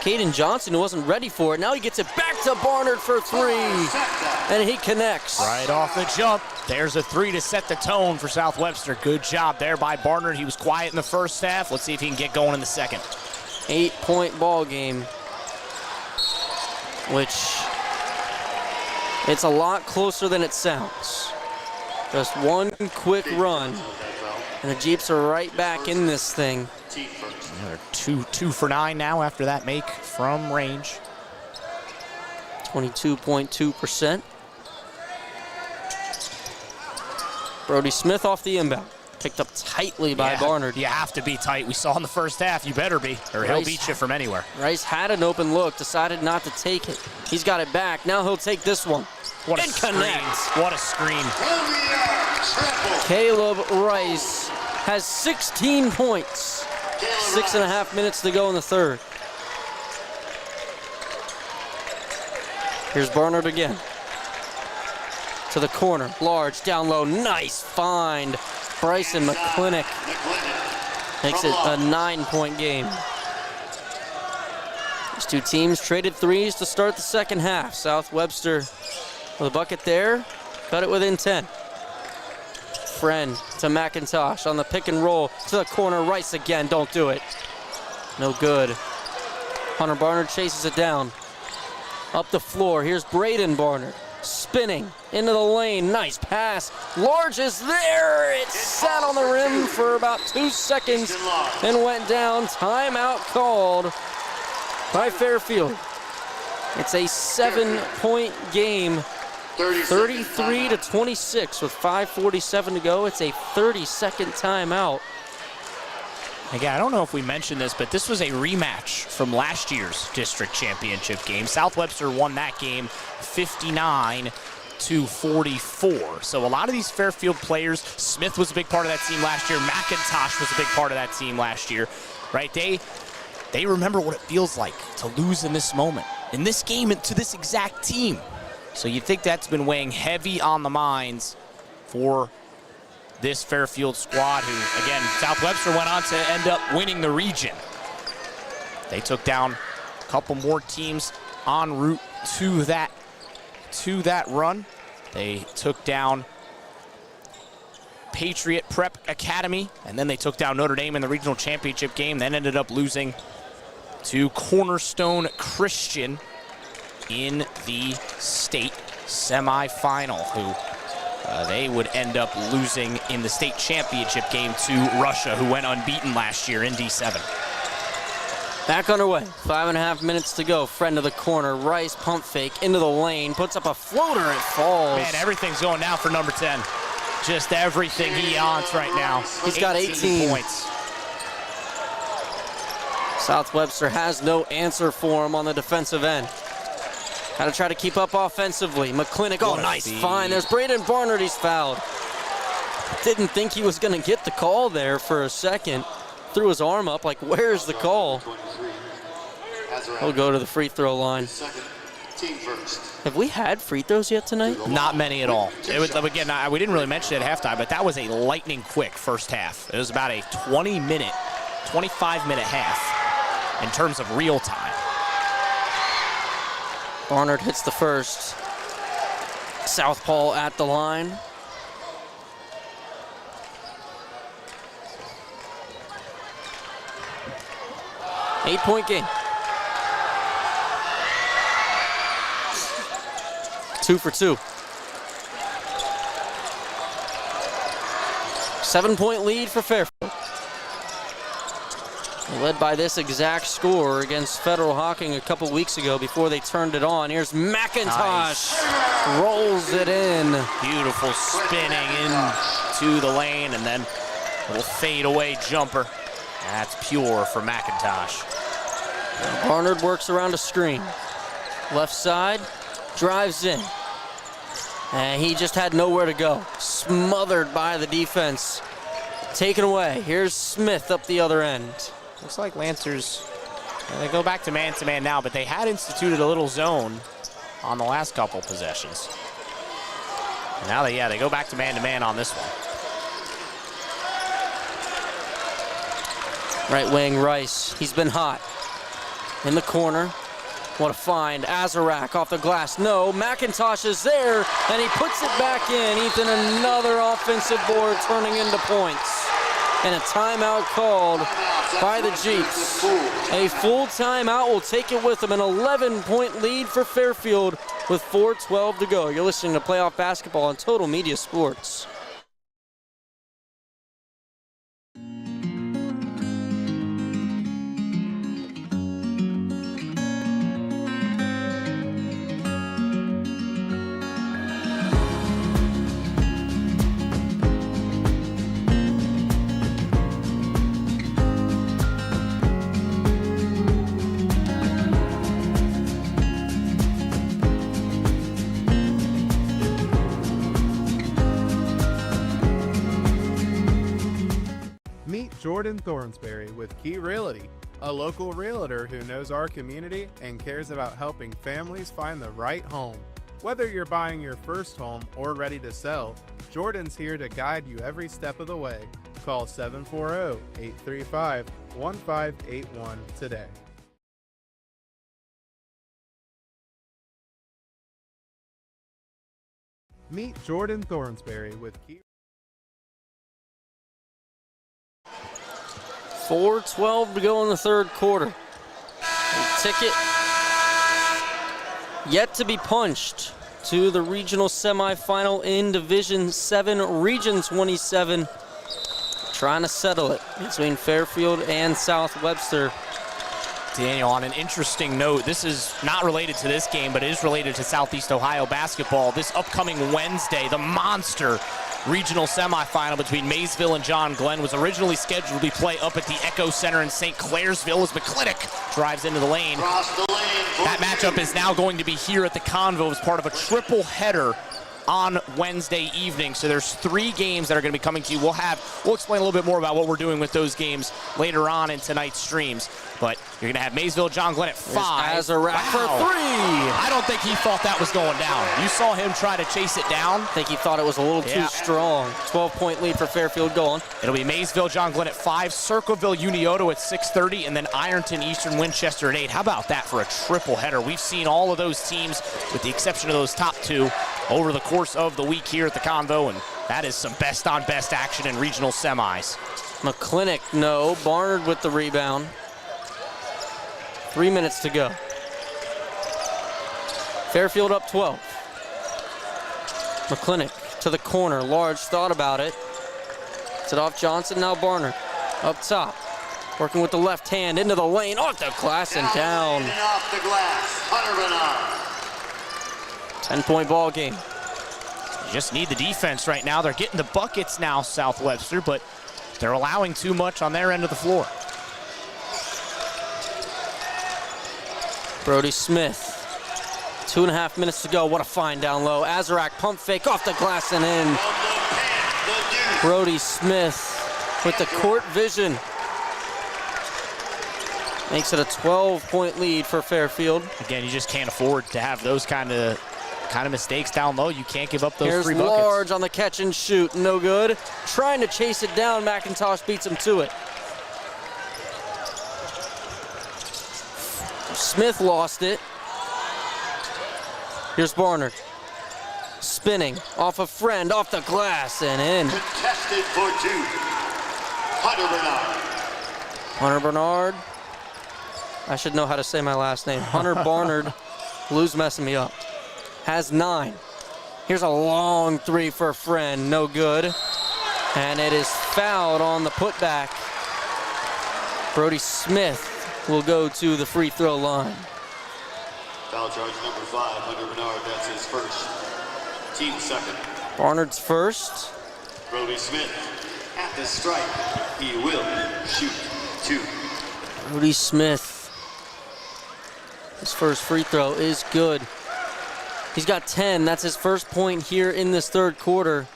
Caden Johnson who wasn't ready for it. Now he gets it back to Barnard for three. And he connects. Right off the jump. There's a three to set the tone for South Webster. Good job there by Barnard. He was quiet in the first half. Let's see if he can get going in the second. 8-point ball game, which it's a lot closer than it sounds. Just one quick run, and the Jeeps are right back in this thing. They're two for 9 now after that make from range. 22.2%. Brody Smith off the inbound. Picked up tightly by Barnard. You have to be tight. We saw in the first half, you better be, or he'll beat you from anywhere. Rice had an open look, decided not to take it. He's got it back. Now he'll take this one. What a and screen. connects. What a screen. Caleb Rice has 16 points. 6.5 minutes to go in the third. Here's Barnard again. To the corner, large, down low, nice find. Bryson McClintock makes it a 9-point game. These two teams traded threes to start the second half. South Webster with a bucket there, cut it within 10. Friend to McIntosh on the pick and roll to the corner. Rice again, don't do it. No good. Hunter Barnard chases it down. Up the floor, here's Braden Barnard. Spinning into the lane, nice pass. Large is there, it sat on the rim for about 2 seconds and went down. Timeout called by Fairfield. It's a 7-point game, 33-26 with 5:47 to go. It's a 30-second timeout. Again, I don't know if we mentioned this, but this was a rematch from last year's district championship game. South Webster won that game 59-44. So a lot of these Fairfield players, Smith was a big part of that team last year. McIntosh was a big part of that team last year, right? They remember what it feels like to lose in this moment, in this game, to this exact team. So you think that's been weighing heavy on the minds for this Fairfield squad, who, again, South Webster went on to end up winning the region. They took down a couple more teams en route to that run. They took down Patriot Prep Academy, and then they took down Notre Dame in the regional championship game, then ended up losing to Cornerstone Christian in the state semifinal, who they would end up losing in the state championship game to Russia, who went unbeaten last year in D7. Back underway, 5.5 minutes to go. Friend of the corner, Rice pump fake into the lane, puts up a floater, it falls. Man, everything's going down for number 10. Just everything he wants right now. He's got 18 points. South Webster has no answer for him on the defensive end. Got to try to keep up offensively. McClintock, oh, nice find. There's Braden Barnard, he's fouled. Didn't think he was going to get the call there for a second. Threw his arm up like, where's the call? He'll go to the free throw line. Have we had free throws yet tonight? Not many at all. It was, again, we didn't really mention it at halftime, but that was a lightning quick first half. It was about a 25-minute half in terms of real time. Barnard hits the first. Southpaw at the line. Eight-point game. 2 for 2. 7-point lead for Fairfield. Led by this exact score against Federal Hocking a couple weeks ago before they turned it on. Here's McIntosh. Nice. Rolls it in. Beautiful spinning into the lane, and then a little fade-away jumper. That's pure for McIntosh. Barnard works around a screen. Left side, drives in. And he just had nowhere to go. Smothered by the defense. Taken away. Here's Smith up the other end. Looks like Lancers, they go back to man-to-man now, but they had instituted a little zone on the last couple possessions. And now they go back to man-to-man on this one. Right wing Rice, he's been hot. In the corner, what a find. Azarak off the glass, no, McIntosh is there, and he puts it back in. Ethan, another offensive board turning into points. And a timeout called by the Jeeps. A full timeout will take it with them. An 11-point lead for Fairfield with 4:12 to go. You're listening to Playoff Basketball on Total Media Sports. Jordan Thornsberry with Key Realty, a local realtor who knows our community and cares about helping families find the right home. Whether you're buying your first home or ready to sell, Jordan's here to guide you every step of the way. Call 740-835-1581 today. Meet Jordan Thornsberry with Key. 4:12 to go in the third quarter. A ticket yet to be punched to the regional semifinal in Division 7, Region 27. Trying to settle it between Fairfield and South Webster. Daniel, on an interesting note, this is not related to this game, but it is related to Southeast Ohio basketball. This upcoming Wednesday, the monster regional semifinal between Maysville and John Glenn was originally scheduled to be played up at the Echo Center in St. Clairsville as McClintock drives into the lane. That matchup is now going to be here at the Convo as part of a triple header on Wednesday evening. So there's 3 games that are going to be coming to you. We'll explain a little bit more about what we're doing with those games later on in tonight's streams. But you're going to have Maysville, John Glenn at 5. As a wrap for 3. I don't think he thought that was going down. You saw him try to chase it down. I think he thought it was a little too strong. 12-point lead for Fairfield going. It'll be Maysville, John Glenn at 5, Circleville, Unioto at 6:30, and then Ironton, Eastern Winchester at 8. How about that for a triple header? We've seen all of those teams, with the exception of those top 2, over the course of the week here at the Convo, and That is some best-on-best action in regional semis. McClintock, no. Barnard with the rebound. 3 minutes to go. Fairfield up 12. McClintock to the corner. Large thought about it. It's it off Johnson, now Barnard. Up top. Working with the left hand into the lane. Off the glass and down. And off the glass, Hunter Bernard. 10-point ball game. You just need the defense right now. They're getting the buckets now, South Webster, but they're allowing too much on their end of the floor. Brody Smith. 2.5 minutes to go. What a find down low. Azarac pump fake off the glass and in. Brody Smith with the court vision. Makes it a 12-point lead for Fairfield. Again, you just can't afford to have those kind of mistakes down low. You can't give up those Here's 3 buckets. Large on the catch and shoot. No good. Trying to chase it down. McIntosh beats him to it. Smith lost it. Here's Barnard. Spinning off a friend, off the glass and in. Contested for 2. Hunter Bernard. Hunter Bernard. I should know how to say my last name. Hunter Barnard. Lou's messing me up. Has 9. Here's a long 3 for a friend. No good. And it is fouled on the putback. Brody Smith will go to the free throw line. Foul charge number 5, Hunter Bernard. That's his first. Team second. Barnard's first. Brody Smith at the stripe. He will shoot 2. Brody Smith. His first free throw is good. He's got 10. That's his first point here in this third quarter.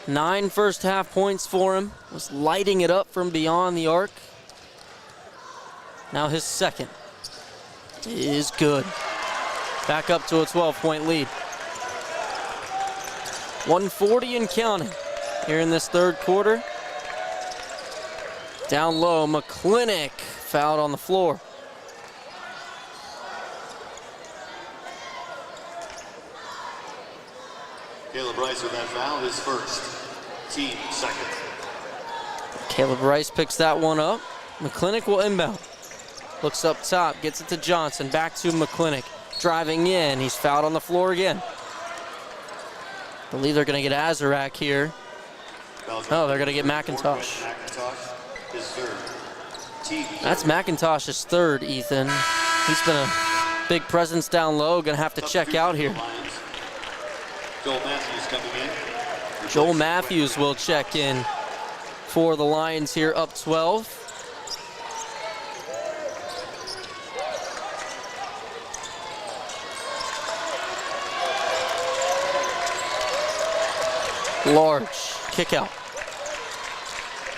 9 first half points for him. Was lighting it up from beyond the arc. Now his second is good. Back up to a 12-point lead. 140 and counting here in this third quarter. Down low, McClintock fouled on the floor. Caleb Rice with that foul, his first. Team second. Caleb Rice picks that one up. McClintock will inbound. Looks up top, gets it to Johnson. Back to McClintock. Driving in, he's fouled on the floor again. Believe they're going to get Azarac here. Oh, they're going to get McIntosh. McIntosh, his third. Team That's McIntosh's third, Ethan. He's been a big presence down low. Going to have to check out here. Joel Matthews coming in. Joel Matthews will check in for the Lions here, up 12. Large kick out.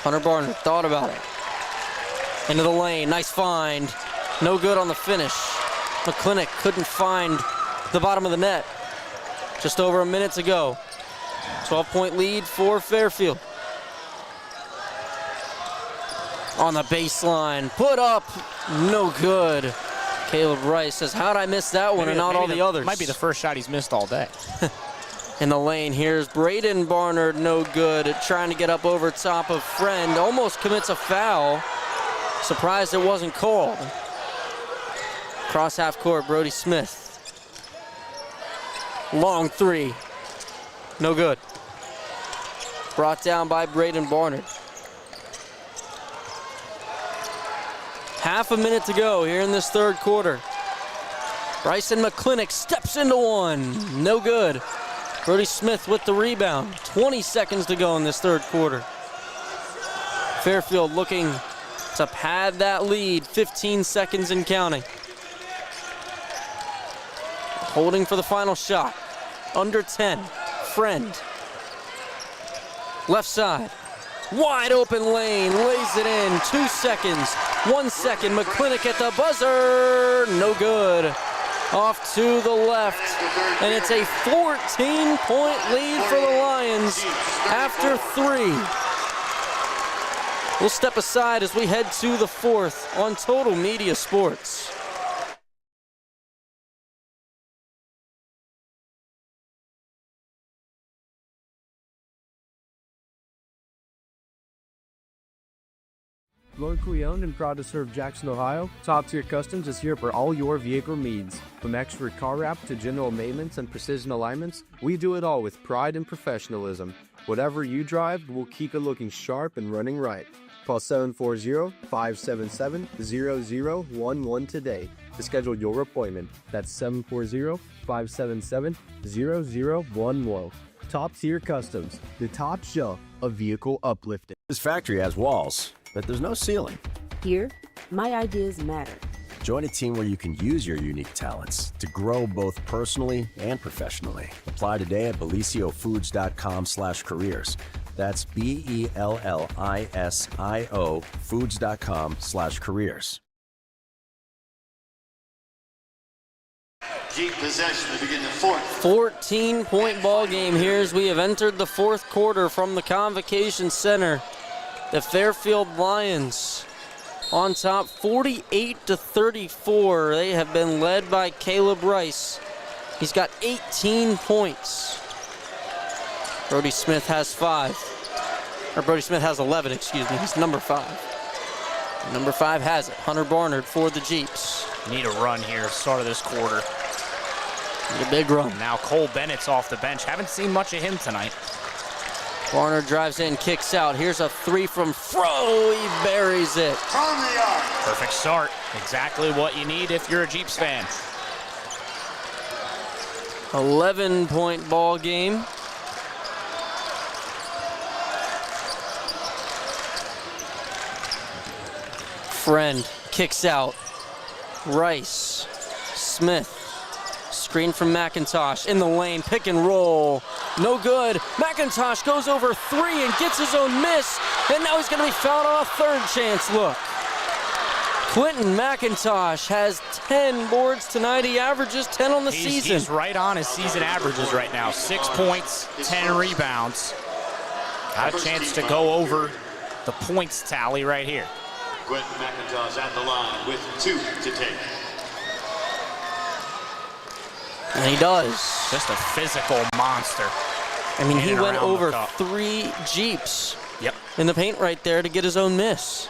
Hunter Barnard thought about it. Into the lane, nice find. No good on the finish. McClintock couldn't find the bottom of the net. Just over a minute to go. 12-point lead for Fairfield. On the baseline, put up, no good. Caleb Rice says, how'd I miss that one and not all the others? Might be the first shot he's missed all day. In the lane, here's Braden Barnard, no good. Trying to get up over top of Friend, almost commits a foul. Surprised it wasn't called. Cross half court, Brody Smith. Long 3, no good. Brought down by Braden Barnard. Half a minute to go here in this third quarter. Bryson McClintock steps into one, no good. Brody Smith with the rebound. 20 seconds to go in this third quarter. Fairfield looking to pad that lead. 15 seconds and counting. Holding for the final shot. Under 10. Friend. Left side. Wide open lane. Lays it in. 2 seconds. 1 second. McClintock at the buzzer. No good. Off to the left, and it's a 14-point lead for the Lions after 3. We'll step aside as we head to the fourth on Total Media Sports. Locally owned and proud to serve Jackson, Ohio, Top Tier Customs is here for all your vehicle needs. From expert car wrap to general maintenance and precision alignments, we do it all with pride and professionalism. Whatever you drive, we'll keep it looking sharp and running right. Call 740-577-0011 today to schedule your appointment. That's 740-577-0011. Top Tier Customs, the top shelf of vehicle uplifting. This factory has walls, but there's no ceiling. Here, my ideas matter. Join a team where you can use your unique talents to grow both personally and professionally. Apply today at belisiofoods.com/careers. That's BELLISIO foods.com/careers. Jeep possession to begin the fourth. 14-point ball game here as we have entered the fourth quarter from the Convocation Center. The Fairfield Lions on top 48-34. They have been led by Caleb Rice. He's got 18 points. Brody Smith has 11, excuse me. He's number 5. Number 5 has it. Hunter Barnard for the Jeeps. Need a run here, start of this quarter. Need a big run. Now Cole Bennett's off the bench. Haven't seen much of him tonight. Barnard drives in, kicks out. Here's a 3 from Fro. He buries it. From the arc. Perfect start. Exactly what you need if you're a Jeeps fan. 11-point ball game. Friend kicks out. Rice. Smith. Screen from McIntosh in the lane, pick and roll. No good. McIntosh goes over 3 and gets his own miss. And now he's going to be fouled on a third chance look. Quentin McIntosh has 10 boards tonight. He averages 10 on the season. He's right on his season averages right now. 6 points, 10 rebounds. Got a chance to go over the points tally right here. Quentin McIntosh at the line with 2 to take. And he does. Just a physical monster. I mean, In he and went around the over cup. 3 Jeeps Yep. in the paint right there to get his own miss.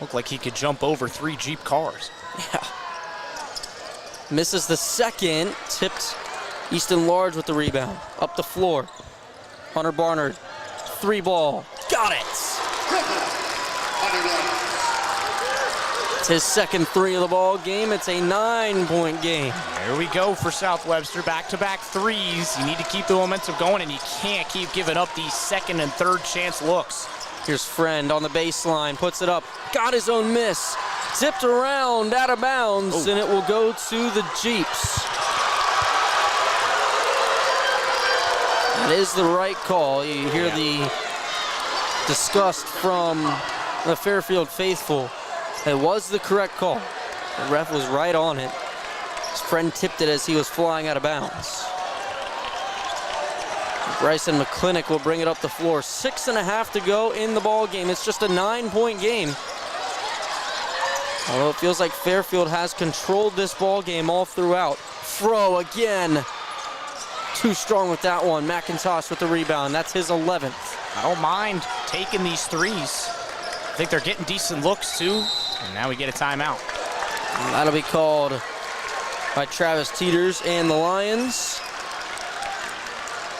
Looked like he could jump over 3 Jeep cars. Yeah. Misses the second. Tipped Easton Large with the rebound. Up the floor. Hunter Barnard. 3 ball. Got it. It's his second 3 of the ball game. It's a 9-point game. There we go for South Webster. Back-to-back threes. You need to keep the momentum going, and you can't keep giving up these second and third chance looks. Here's Friend on the baseline. Puts it up. Got his own miss. Zipped around out of bounds, and it will go to the Jeeps. That is the right call. You hear the disgust from the Fairfield faithful. It was the correct call. The ref was right on it. His friend tipped it as he was flying out of bounds. Bryson McClintock will bring it up the floor. 6.5 to go in the ball game. It's just a 9-point game. Although it feels like Fairfield has controlled this ball game all throughout. Fro again. Too strong with that one. McIntosh with the rebound. That's his 11th. I don't mind taking these threes. I think they're getting decent looks too. And now we get a timeout. And that'll be called by Travis Teeters and the Lions.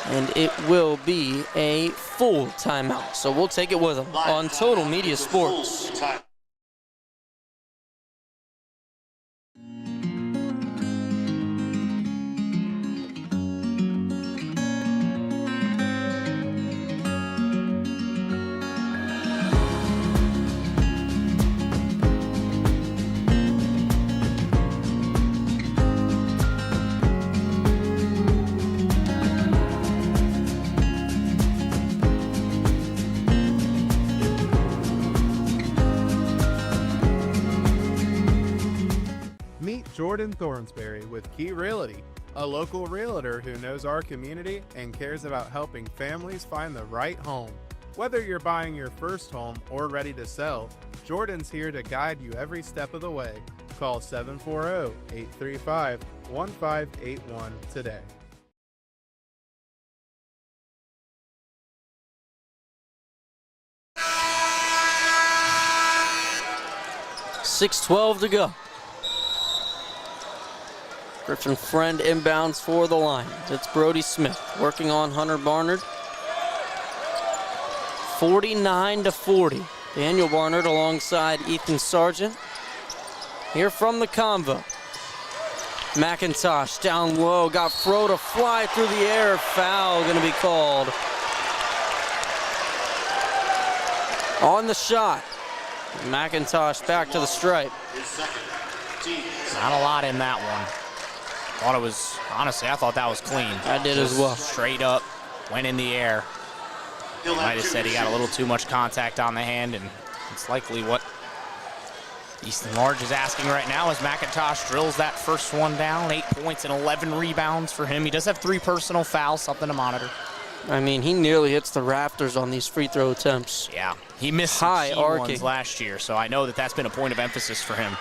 And it will be a full timeout. So we'll take it with them on Total Media Sports. Meet Jordan Thornsberry with Key Realty, a local realtor who knows our community and cares about helping families find the right home. Whether you're buying your first home or ready to sell, Jordan's here to guide you every step of the way. Call 740-835-1581 today. 6:12 to go. Griffin Friend inbounds for the Lions. It's Brody Smith working on Hunter Barnard. 49-40. Daniel Barnard alongside Ethan Sargent. Here from the Convo. McIntosh down low, got Fro to fly through the air. Foul gonna be called on the shot. McIntosh back to the stripe. Not a lot in that one. Thought it was, honestly, I thought that was clean. I did as well. Straight up, went in the air. He might have said he got a little too much contact on the hand, and it's likely what Easton Large is asking right now as McIntosh drills that first one down. 8 points and 11 rebounds for him. He does have 3 personal fouls, something to monitor. I mean, he nearly hits the rafters on these free throw attempts. Yeah, he missed some High key arcing ones last year, so I know that that's been a point of emphasis for him.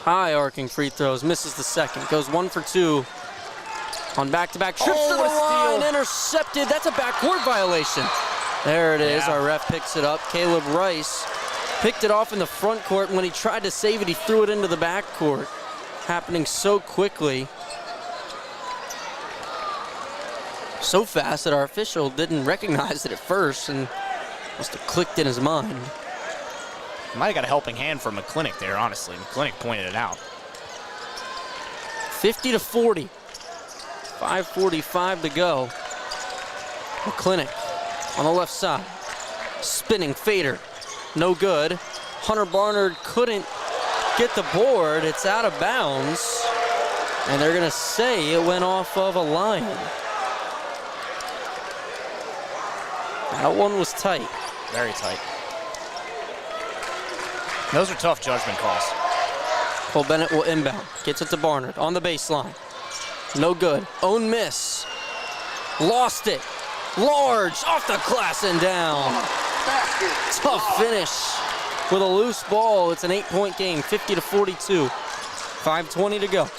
High arcing free throws, misses the second, goes 1 for 2 on back-to-back trips to the line, intercepted. That's a backcourt violation. There it is. Yeah. Our ref picks it up. Caleb Rice picked it off in the front court, and when he tried to save it, he threw it into the back court. Happening so quickly. So fast that our official didn't recognize it at first and must have clicked in his mind. Might have got a helping hand from McClintock there, honestly. McClintock pointed it out. 50-40. 5:45 to go. McClintock on the left side. Spinning fader. No good. Hunter Barnard couldn't get the board. It's out of bounds. And they're going to say it went off of a line. That one was tight. Very tight. Those are tough judgment calls. Cole Bennett will inbound. Gets it to Barnard on the baseline. No good. Own miss. Lost it. Large off the glass and down. Tough finish with a loose ball. It's an 8-point game, 50-42. 5:20 to go.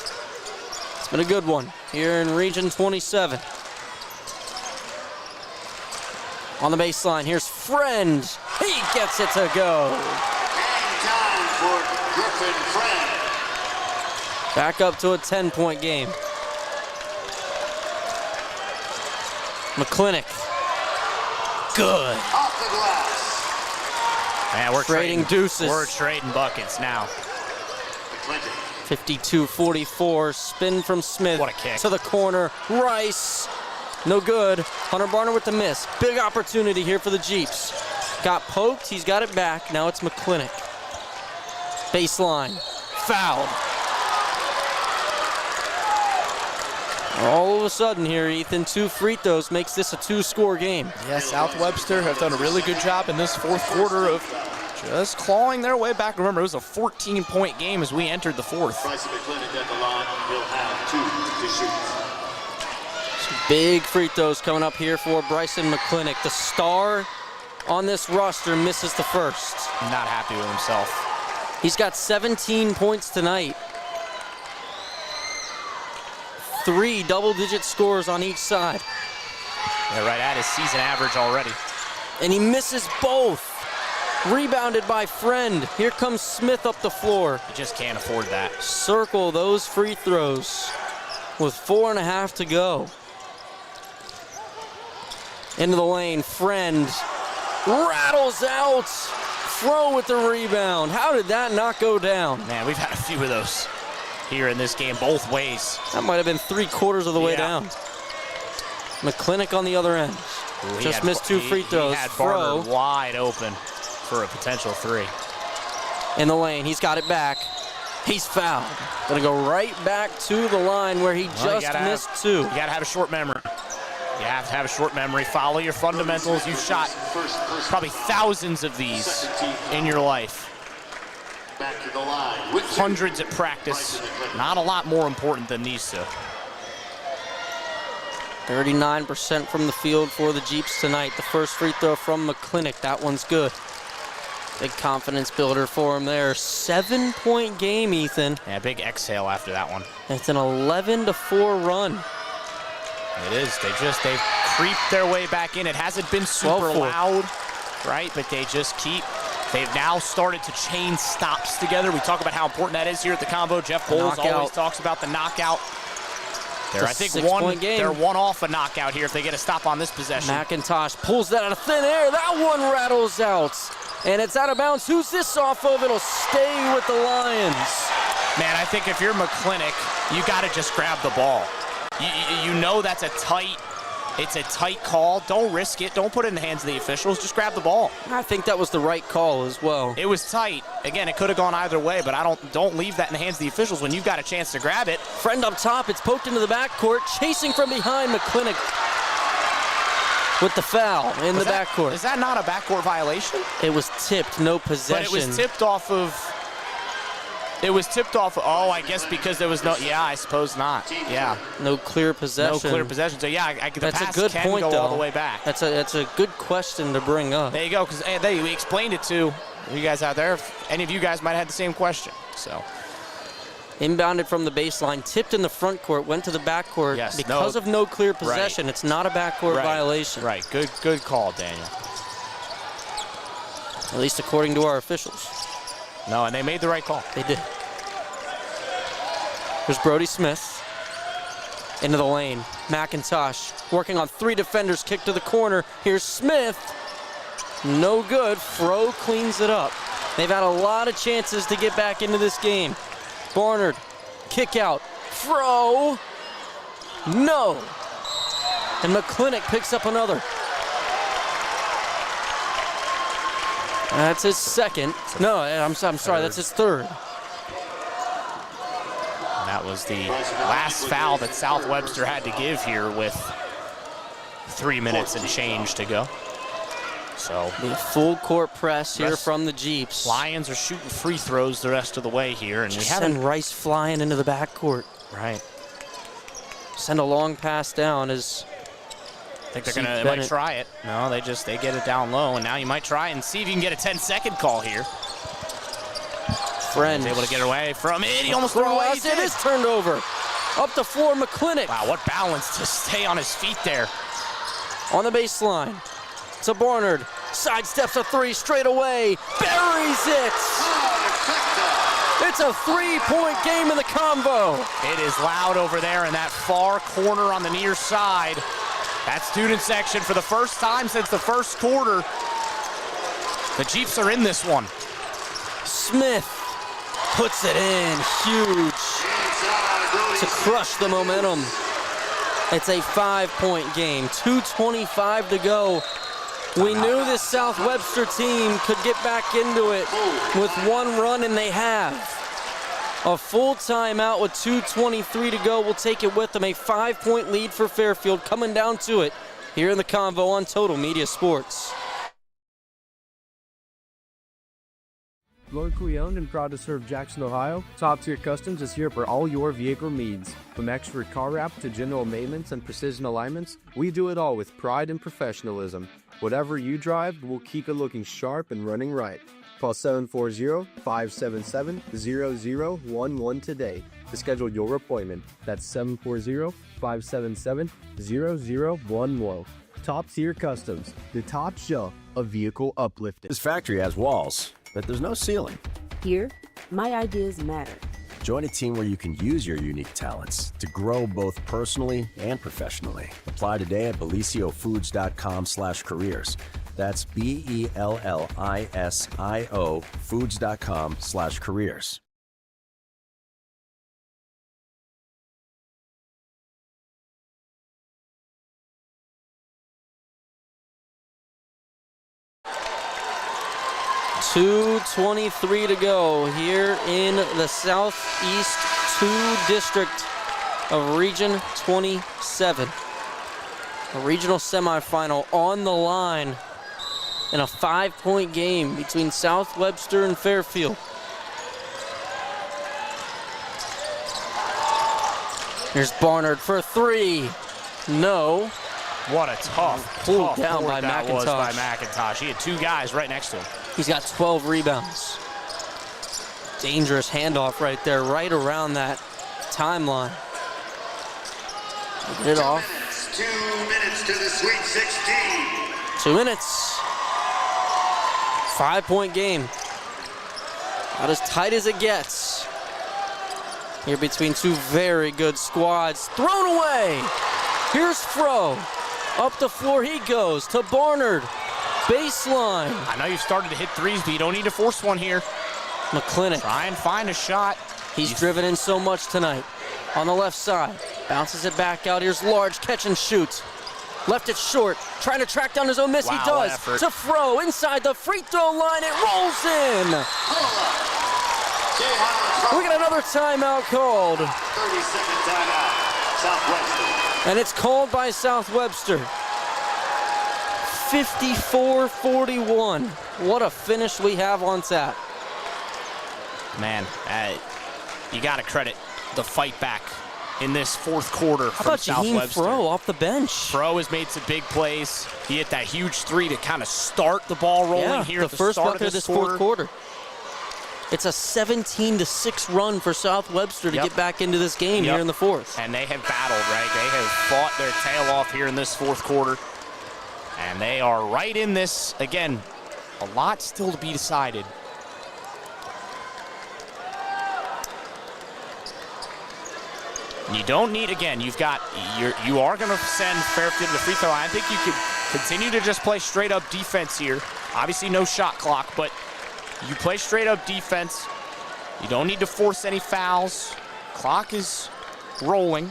It's been a good one here in Region 27. On the baseline, here's Friend. He gets it to go. And time for Griffin Friend. Back up to a 10-point game. McClintock. Good. Off the glass. Man, we're Trading deuces. We're trading buckets now. McClintock. 52-44. Spin from Smith. What a kick. To the corner. Rice. No good. Hunter Barnard with the miss. Big opportunity here for the Jeeps. Got poked. He's got it back. Now it's McClintock. Baseline. Fouled. All of a sudden here, Ethan, 2 free throws makes this a 2-score game. Yes, South Webster have done a really good job in this fourth quarter of just clawing their way back. Remember, it was a 14-point game as we entered the fourth. Bryson McClintock at the line. He'll have 2 to shoot. Big free throws coming up here for Bryson McClintock. The star on this roster misses the first. Not happy with himself. He's got 17 points tonight. 3 double-digit scores on each side. Yeah, right at his season average already. And he misses both. Rebounded by Friend. Here comes Smith up the floor. You just can't afford that. Circle those free throws with 4.5 to go. Into the lane, Friend rattles out. Fro with the rebound. How did that not go down? Man, we've had a few of those here in this game, both ways. That might have been 3/4 of the way down. McClintock on the other end. Ooh, Just missed 2 free throws. He had Fro Barnard wide open for a potential 3. in the lane. He's got it back. He's fouled. Gonna go right back to the line where he just missed 2. You gotta have a short memory. You have to have a short memory. Follow your fundamentals. You've shot probably thousands of these in your life. Back to the line. With Hundreds at practice. Not a lot more important than these 2. 39% from the field for the Jeeps tonight. The first free throw from McClintock. That one's good. Big confidence builder for him there. 7-point game, Ethan. Yeah, big exhale after that one. It's an 11-4 run. It is. They've creeped their way back in. It hasn't been super 12-4. loud, right? But they just keep They've now started to chain stops together. We talk about how important that is here at the Convo. Jeff Bowles always talks about the knockout. They're, I think, they're one off a knockout here if they get a stop on this possession. McIntosh pulls that out of thin air. That one rattles out. And it's out of bounds. Who's this off of? It'll stay with the Lions. Man, I think if you're McClintock, you got to just grab the ball. You know that's a tight call. Don't risk it. Don't put it in the hands of the officials. Just grab the ball. I think that was the right call as well. It was tight. Again, it could have gone either way, but don't leave that in the hands of the officials when you've got a chance to grab it. Friend up top. It's poked into the backcourt. Chasing from behind, McClintock with the foul in the backcourt. Is that not a backcourt violation? It was tipped. No possession. But it was tipped off of... oh, I guess because there was no, yeah, I suppose not. Yeah. No clear possession. No clear possession. So, yeah, the that's pass a good can point, go though. all the way back. That's a good question to bring up. There you go, because we explained it to you guys out there. Any of you guys might have had the same question. So, inbounded from the baseline, tipped in the front court, went to the back court. Yes, because of no clear possession. Right. It's not a backcourt violation. Right, good call, Daniel. At least according to our officials. No, and they made the right call. They did. There's Brody Smith into the lane. McIntosh working on three defenders, kick to the corner. Here's Smith. No good. Fro cleans it up. They've had a lot of chances to get back into this game. Barnard, kick out. Fro. No. And McClintock picks up another. That's his second. No, I'm sorry, that's his third. That was the last foul that South Webster had to give here with 3 minutes and change to go. So the full court press here from the Jeeps. Lions are shooting free throws the rest of the way here, and send Rice flying into the backcourt. Right. Send a long pass down as I think they might try it. No, they get it down low, and now you might try and see if you can get a 10-second call here. Friend able to get away from it. He almost threw away. It is turned over. Up the floor, McClintock. Wow, what balance to stay on his feet there. On the baseline to Barnard. Sidesteps a three straight away. Buries it. It's a three-point game in the Convo. It is loud over there in that far corner on the near side. That student section for the first time since the first quarter. The Jeeps are in this one. Smith puts it in, huge, to crush the momentum. It's a 5-point game, 2:25 to go. We knew this South Webster team could get back into it with one run, and they have. A full timeout with 2:23 to go. We'll take it with them. A 5-point lead for Fairfield coming down to it here in the Convo on Total Media Sports. Locally owned and proud to serve Jackson, Ohio, Top Tier Customs is here for all your vehicle needs. From expert car wrap to general maintenance and precision alignments, we do it all with pride and professionalism. Whatever you drive, we'll keep it looking sharp and running right. Call 740-577-0011 today to schedule your appointment. That's 740-577-0011. Top Tier Customs, the top shelf of vehicle uplifting. This factory has walls, but there's no ceiling. Here, my ideas matter. Join a team where you can use your unique talents to grow both personally and professionally. Apply today at beliciofoods.com/careers. That's BELLISIO foods.com/careers. .223 to go here in the Southeast 2 District of Region 27. A regional semifinal on the line in a 5-point game between South Webster and Fairfield. Here's Barnard for a three. No. What a tough pulled down board by that McIntosh. was by McIntosh. He had two guys right next to him. He's got 12 rebounds. Dangerous handoff right there, right around that timeline. Get it off. 2 minutes to the Sweet 16. 2 minutes. 5-point game. About as tight as it gets. Here between two very good squads. Thrown away. Here's Fro. Up the floor he goes to Barnard. Baseline. I know you've started to hit threes, but you don't need to force one here. McClintock. Try and find a shot. He's driven in so much tonight. On the left side. Bounces it back out. Here's Large. Catch and shoot. Left it short. Trying to track down his own miss. Wow, He does. effort. To Fro. Inside the free throw line. It rolls in. We got another timeout called. 30-second timeout. Southwestern. And it's called by South Webster. 54-41. What a finish we have on tap. Man, you got to credit the fight back in this fourth quarter How from about South Jaheim Webster. Fro off the bench? Fro has made some big plays. He hit that huge three to kind of start the ball rolling here the at the first start bucket of this fourth quarter. It's a 17-6 run for South Webster to get back into this game here in the fourth. And they have battled, right? They have fought their tail off here in this fourth quarter. And they are right in this. Again, a lot still to be decided. You don't need, again, you are going to send Fairfield to the free throw line. I think you could continue to just play straight up defense here. Obviously no shot clock, but you play straight up defense. You don't need to force any fouls. Clock is rolling.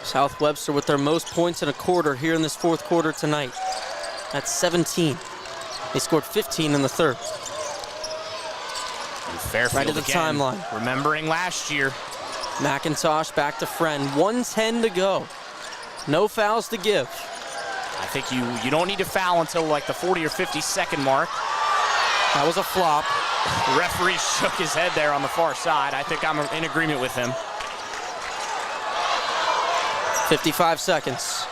South Webster with their most points in a quarter here in this fourth quarter tonight. That's 17. They scored 15 in the third. And Fairfield right at the again, timeline. remembering last year. McIntosh back to Friend. 1:10 to go. No fouls to give. I think you don't need to foul until like the 40 or 50 second mark. That was a flop. The referee shook his head there on the far side. I think I'm in agreement with him. 55 seconds.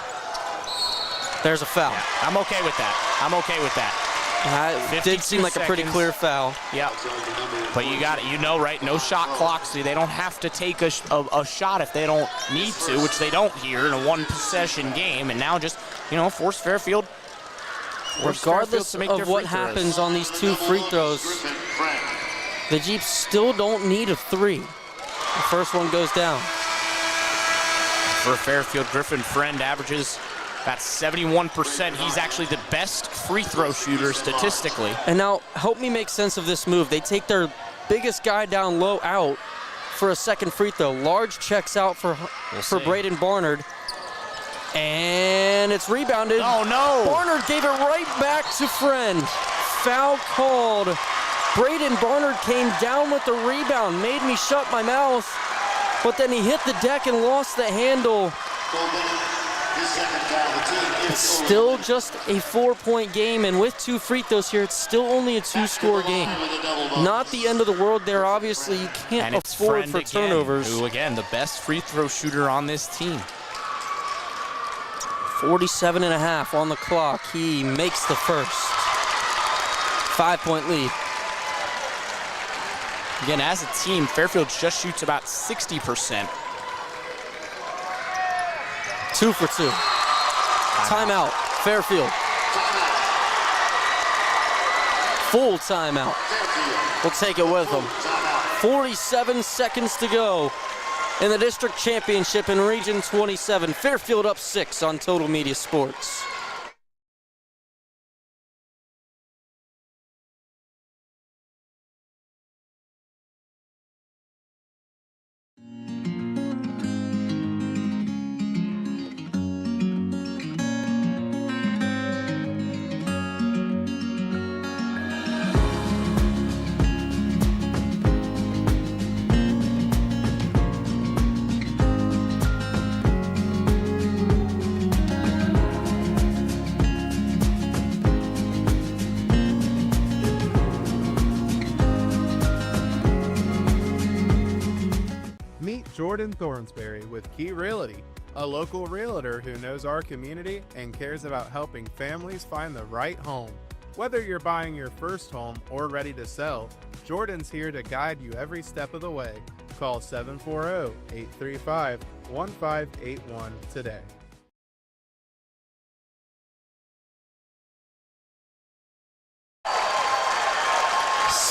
There's a foul. Yeah, I'm okay with that. I'm okay with that. It did seem like a pretty seconds. clear foul. Yeah. But you got it, right? No shot clock, so they don't have to take a shot if they don't need to, which they don't here in a one-possession game. And now just, force Fairfield. Regardless of what happens on these two free throws, the Jeeps still don't need a three. The first one goes down. For Fairfield, Griffin Friend averages about 71%. He's actually the best free throw shooter statistically. And now, help me make sense of this move. They take their biggest guy down low out for a second free throw. Large checks out for Braden Barnard. And it's rebounded. Oh, no. Barnard gave it right back to Friend. Foul called. Braden Barnard came down with the rebound, made me shut my mouth, but then he hit the deck and lost the handle. It's still just a 4-point game, and with two free throws here, it's still only a 2-score game. Not the end of the world there. Obviously, you can't afford for turnovers. Who, again, the best free throw shooter on this team. 47.5 on the clock. He makes the first. 5-point lead. Again, as a team, Fairfield just shoots about 60%. 2 for 2. Timeout, Fairfield. Full timeout. We'll take it with them. 47 seconds to go in the district championship in Region 27. Fairfield up 6 on Total Media Sports. Meet Jordan Thornsberry with Key Realty, a local realtor who knows our community and cares about helping families find the right home. Whether you're buying your first home or ready to sell, Jordan's here to guide you every step of the way. Call 740-835-1581 today.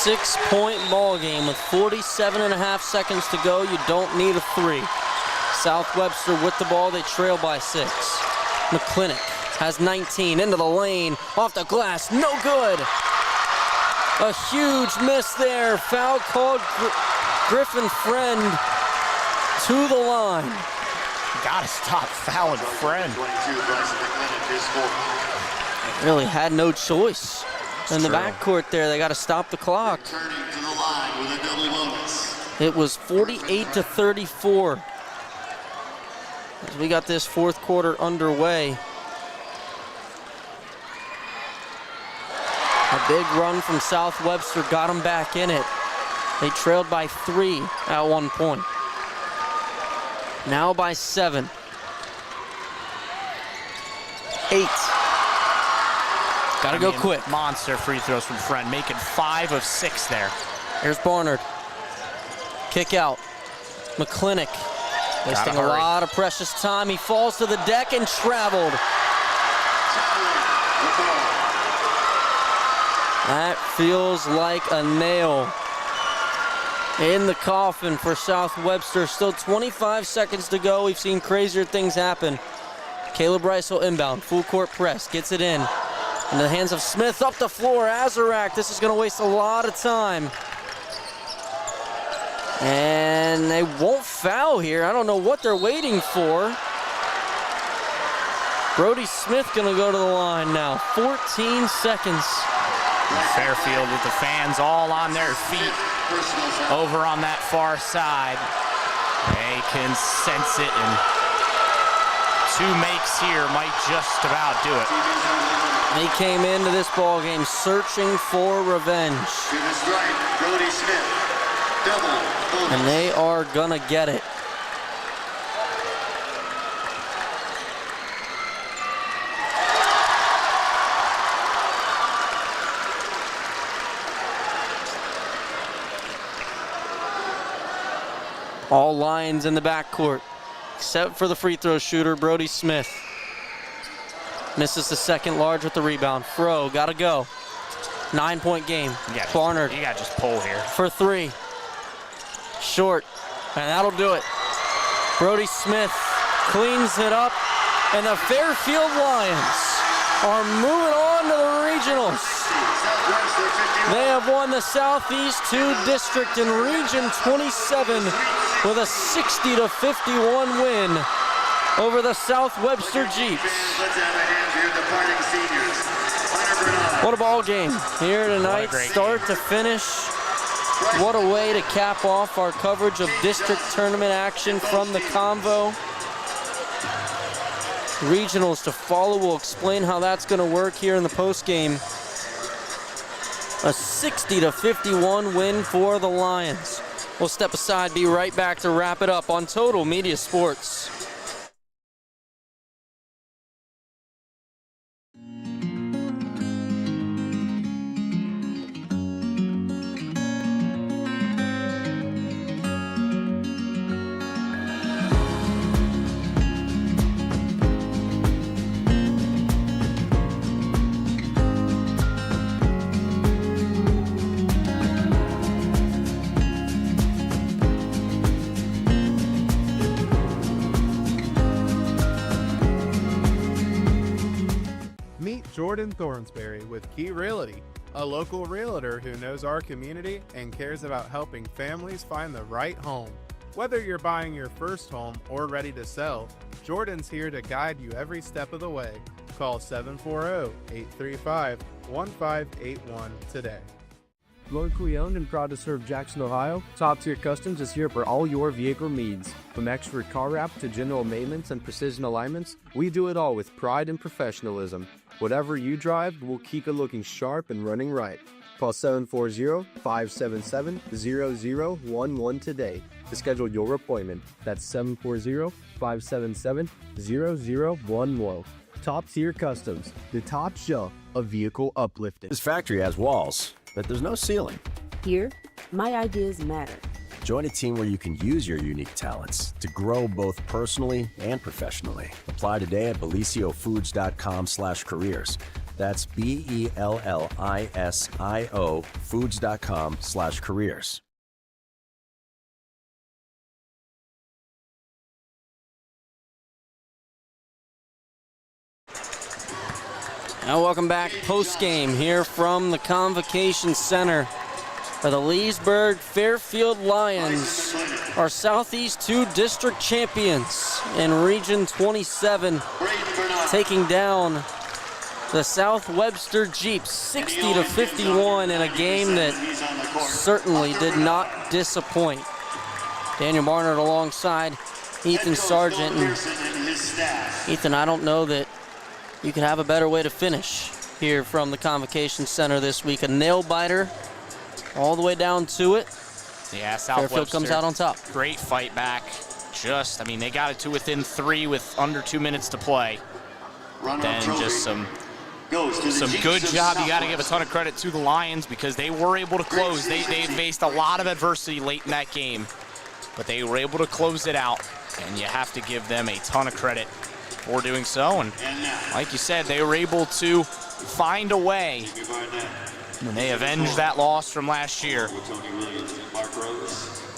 6-point ball game with 47.5 seconds to go. You don't need a three. South Webster with the ball. They trail by 6. McClintock has 19 into the lane. Off the glass. No good. A huge miss there. Foul called. Griffin Friend to the line. Gotta stop fouling Friend. 22, Bryson McClintock, his fourth. Really had no choice in the backcourt there. They got to stop the clock. Turning to the line with a double bonus. It was 48-34 as we got this fourth quarter underway. A big run from South Webster got them back in it. They trailed by 3 at one point. Now by 7. 8. Gotta go quick. Monster free throws from Friend, making 5 of 6 there. Here's Barnard. Kick out. McClintock wasting a hurry. lot of precious time. He falls to the deck and traveled. That feels like a nail in the coffin for South Webster. Still 25 seconds to go. We've seen crazier things happen. Caleb Rice will inbound. Full court press. Gets it in. In the hands of Smith. Up the floor. Azarak. This is going to waste a lot of time. And they won't foul here. I don't know what they're waiting for. Brody Smith going to go to the line now. 14 seconds. Fairfield with the fans all on their feet over on that far side. They can sense it, and 2 makes here might just about do it. They came into this ball game searching for revenge. To the strike, Brody Smith. Double bonus. And they are gonna get it. All lines in the backcourt, except for the free throw shooter, Brody Smith. Misses the second large with the rebound. Fro, gotta go. 9-point game. Barnard. You gotta just pull here. For 3. Short, and that'll do it. Brody Smith cleans it up, and the Fairfield Lions are moving on to the regionals. They have won the Southeast 2 District in Region 27 with a 60-51 win over the South Webster Jeeps. What a ball game here tonight, start to finish. What a way to cap off our coverage of district tournament action from the Convo. Regionals to follow. We'll explain how that's going to work here in the postgame. A 60-51 win for the Lions. We'll step aside, be right back to wrap it up on Total Media Sports. Jordan Thornsberry with Key Realty, a local realtor who knows our community and cares about helping families find the right home. Whether you're buying your first home or ready to sell, Jordan's here to guide you every step of the way. Call 740-835-1581 today. Locally owned and proud to serve Jackson, Ohio, Top Tier Customs is here for all your vehicle needs. From expert car wrap to general maintenance and precision alignments, we do it all with pride and professionalism. Whatever you drive, we'll keep it looking sharp and running right. Call 740-577-0011 today to schedule your appointment. That's 740-577-0011. Top Tier Customs, the top shelf of vehicle uplifting. This factory has walls, but there's no ceiling. Here, my ideas matter. Join a team where you can use your unique talents to grow both personally and professionally. Apply today at beliciofoods.com/careers. That's BELLISIO foods.com/careers. Now welcome back post-game here from the Convocation Center for the Leesburg Fairfield Lions, our Southeast 2 district champions in Region 27, taking down the South Webster Jeeps 60-51 in a game that certainly did not disappoint. Daniel Barnard alongside Ethan Sargent. And Ethan, I don't know that you could have a better way to finish here from the Convocation Center this week. A nail biter all the way down to it. Yeah, South Fairfield Webster comes out on top. Great fight back. They got it to within 3 with under 2 minutes to play. Then just some good job. You got to give a ton of credit to the Lions because they were able to close. They faced a lot of adversity late in that game, but they were able to close it out, and you have to give them a ton of credit for doing so. And like you said, they were able to find a way, and they avenged that loss from last year.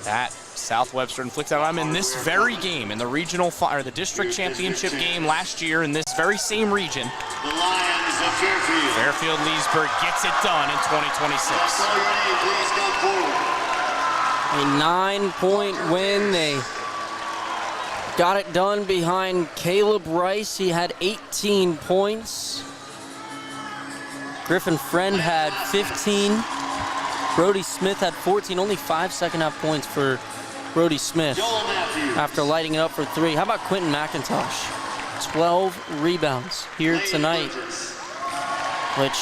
That South Webster inflicted on them in this very game, in the regional or the district championship game last year in this very same region. The Lions of Fairfield. Fairfield Leesburg gets it done in 2026. Call your name, please come forward. A 9-point win. They got it done behind Caleb Rice. He had 18 points. Griffin Friend had 15. Brody Smith had 14. Only 5 second-half points for Brody Smith after lighting it up for 3. How about Quentin McIntosh? 12 rebounds here tonight, which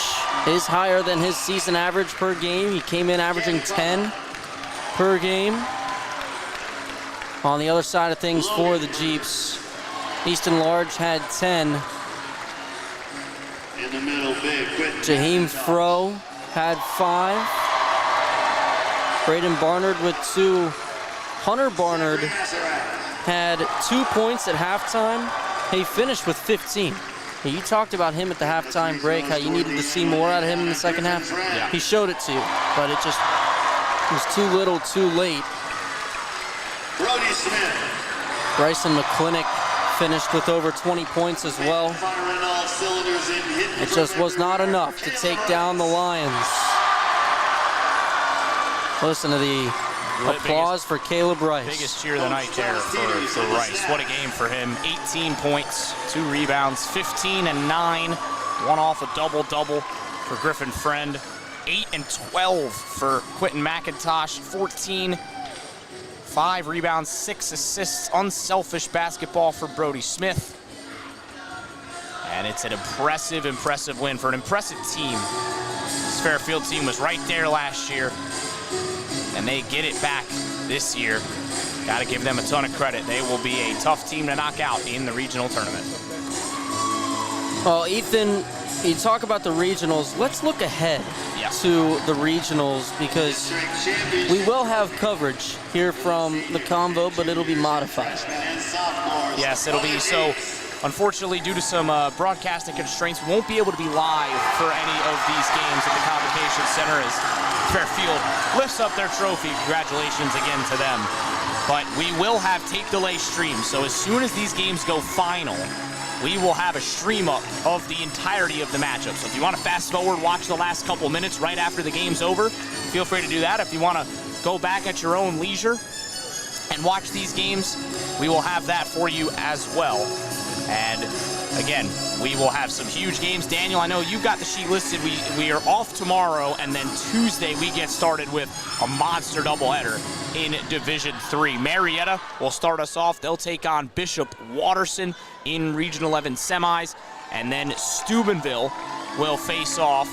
is higher than his season average per game. He came in averaging 10 per game. On the other side of things for the Jeeps, Easton Large had 10. In the middle, big. Jaheim Froh had 5. Braden Barnard with 2. Hunter Barnard had 2 points at halftime. He finished with 15. You talked about him at the halftime break, how you needed to see more out of him in the second half. Yeah. He showed it to you, but it just was too little, too late. Brody Smith. Bryson McClintock finished with over 20 points as well. Firing all cylinders in, hitting It just was not enough to take down the Lions. Listen to the applause for Caleb Rice. Biggest cheer of the night there for Rice. What a game for him. 18 points, 2 rebounds, 15 and 9. One off a double-double for Griffin Friend. 8 and 12 for Quentin McIntosh. 14, 5 rebounds, 6 assists. Unselfish basketball for Brody Smith. And it's an impressive win for an impressive team. This Fairfield team was right there last year, and they get it back this year. Got to give them a ton of credit. They will be a tough team to knock out in the regional tournament. Well, Ethan, you talk about the regionals. Let's look ahead to the regionals, because we will have coverage here from the Convo, but it'll be modified. Yes, it'll be so. Unfortunately, due to some broadcasting constraints, we won't be able to be live for any of these games at the Convocation Center as Fairfield lifts up their trophy. Congratulations again to them. But we will have tape delay streams, so as soon as these games go final, we will have a stream up of the entirety of the matchup. So if you want to fast forward, watch the last couple minutes right after the game's over, feel free to do that. If you want to go back at your own leisure and watch these games, we will have that for you as well. And again, we will have some huge games. Daniel, I know you got the sheet listed. We are off tomorrow, and then Tuesday we get started with a monster doubleheader in Division 3. Marietta will start us off. They'll take on Bishop Watterson in Region 11 semis, and then Steubenville will face off,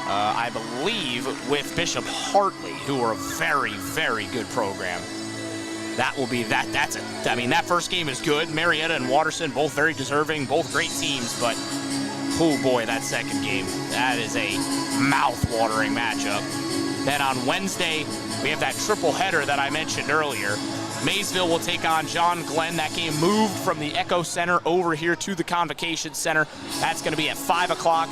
I believe, with Bishop Hartley, who are a very, very good program. That will be that. That's it. I mean, that first game is good. Marietta and Watterson, both very deserving, both great teams, but oh boy, that second game, that is a mouth-watering matchup. Then on Wednesday, we have that triple header that I mentioned earlier. Maysville will take on John Glenn. That game moved from the Echo Center over here to the Convocation Center. That's going to be at 5 o'clock.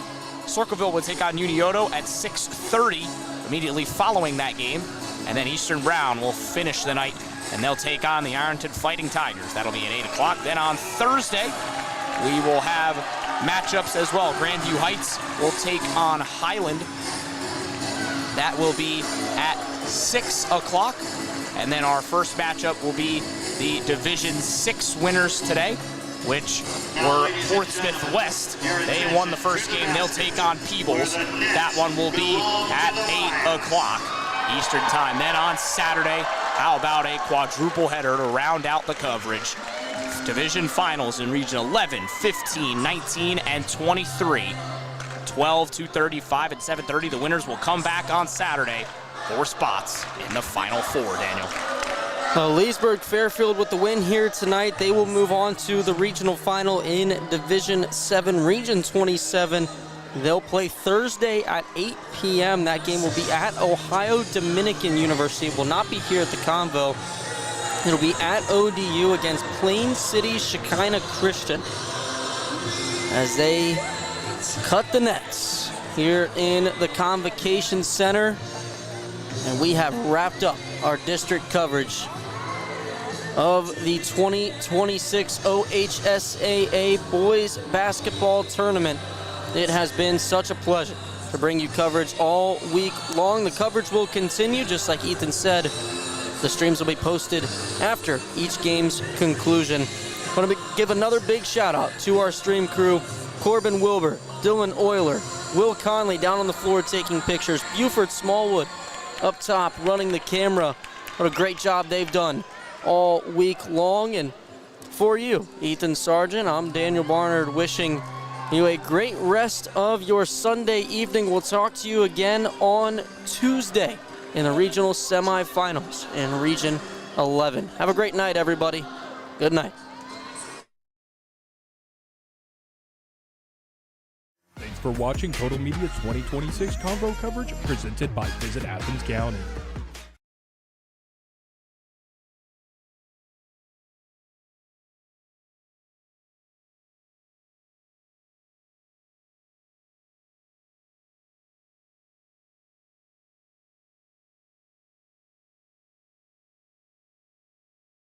Circleville will take on Unioto at 6:30 immediately following that game. And then Eastern Brown will finish the night, and they'll take on the Ironton Fighting Tigers. That'll be at 8 o'clock. Then on Thursday, we will have matchups as well. Grandview Heights will take on Highland. That will be at 6 o'clock. And then our first matchup will be the Division 6 winners today, which were Portsmouth West. They won the first game. They'll take on Peebles. That one will be at 8 o'clock Eastern time. Then on Saturday, how about a quadruple header to round out the coverage? Division finals in Region 11, 15, 19, and 23. 12, 2:35, and 7:30. The winners will come back on Saturday for spots in the Final Four, Daniel. Leesburg Fairfield with the win here tonight. They will move on to the regional final in Division 7, Region 27. They'll play Thursday at 8 p.m. That game will be at Ohio Dominican University. It will not be here at the Convo. It'll be at ODU against Plain City Shekinah Christian as they cut the nets here in the Convocation Center. And we have wrapped up our district coverage of the 2026 OHSAA Boys Basketball Tournament. It has been such a pleasure to bring you coverage all week long. The coverage will continue, just like Ethan said. The streams will be posted after each game's conclusion. I want to give another big shout out to our stream crew: Corbin Wilbur, Dylan Euler, Will Conley down on the floor taking pictures, Buford Smallwood up top running the camera. What a great job they've done all week long. And for you, Ethan Sargent, I'm Daniel Barnard, wishing you a great rest of your Sunday evening. We'll talk to you again on Tuesday in the regional semifinals in Region 11. Have a great night, everybody. Good night. Thanks for watching Total Media's 2026 Convo coverage presented by Visit Athens County.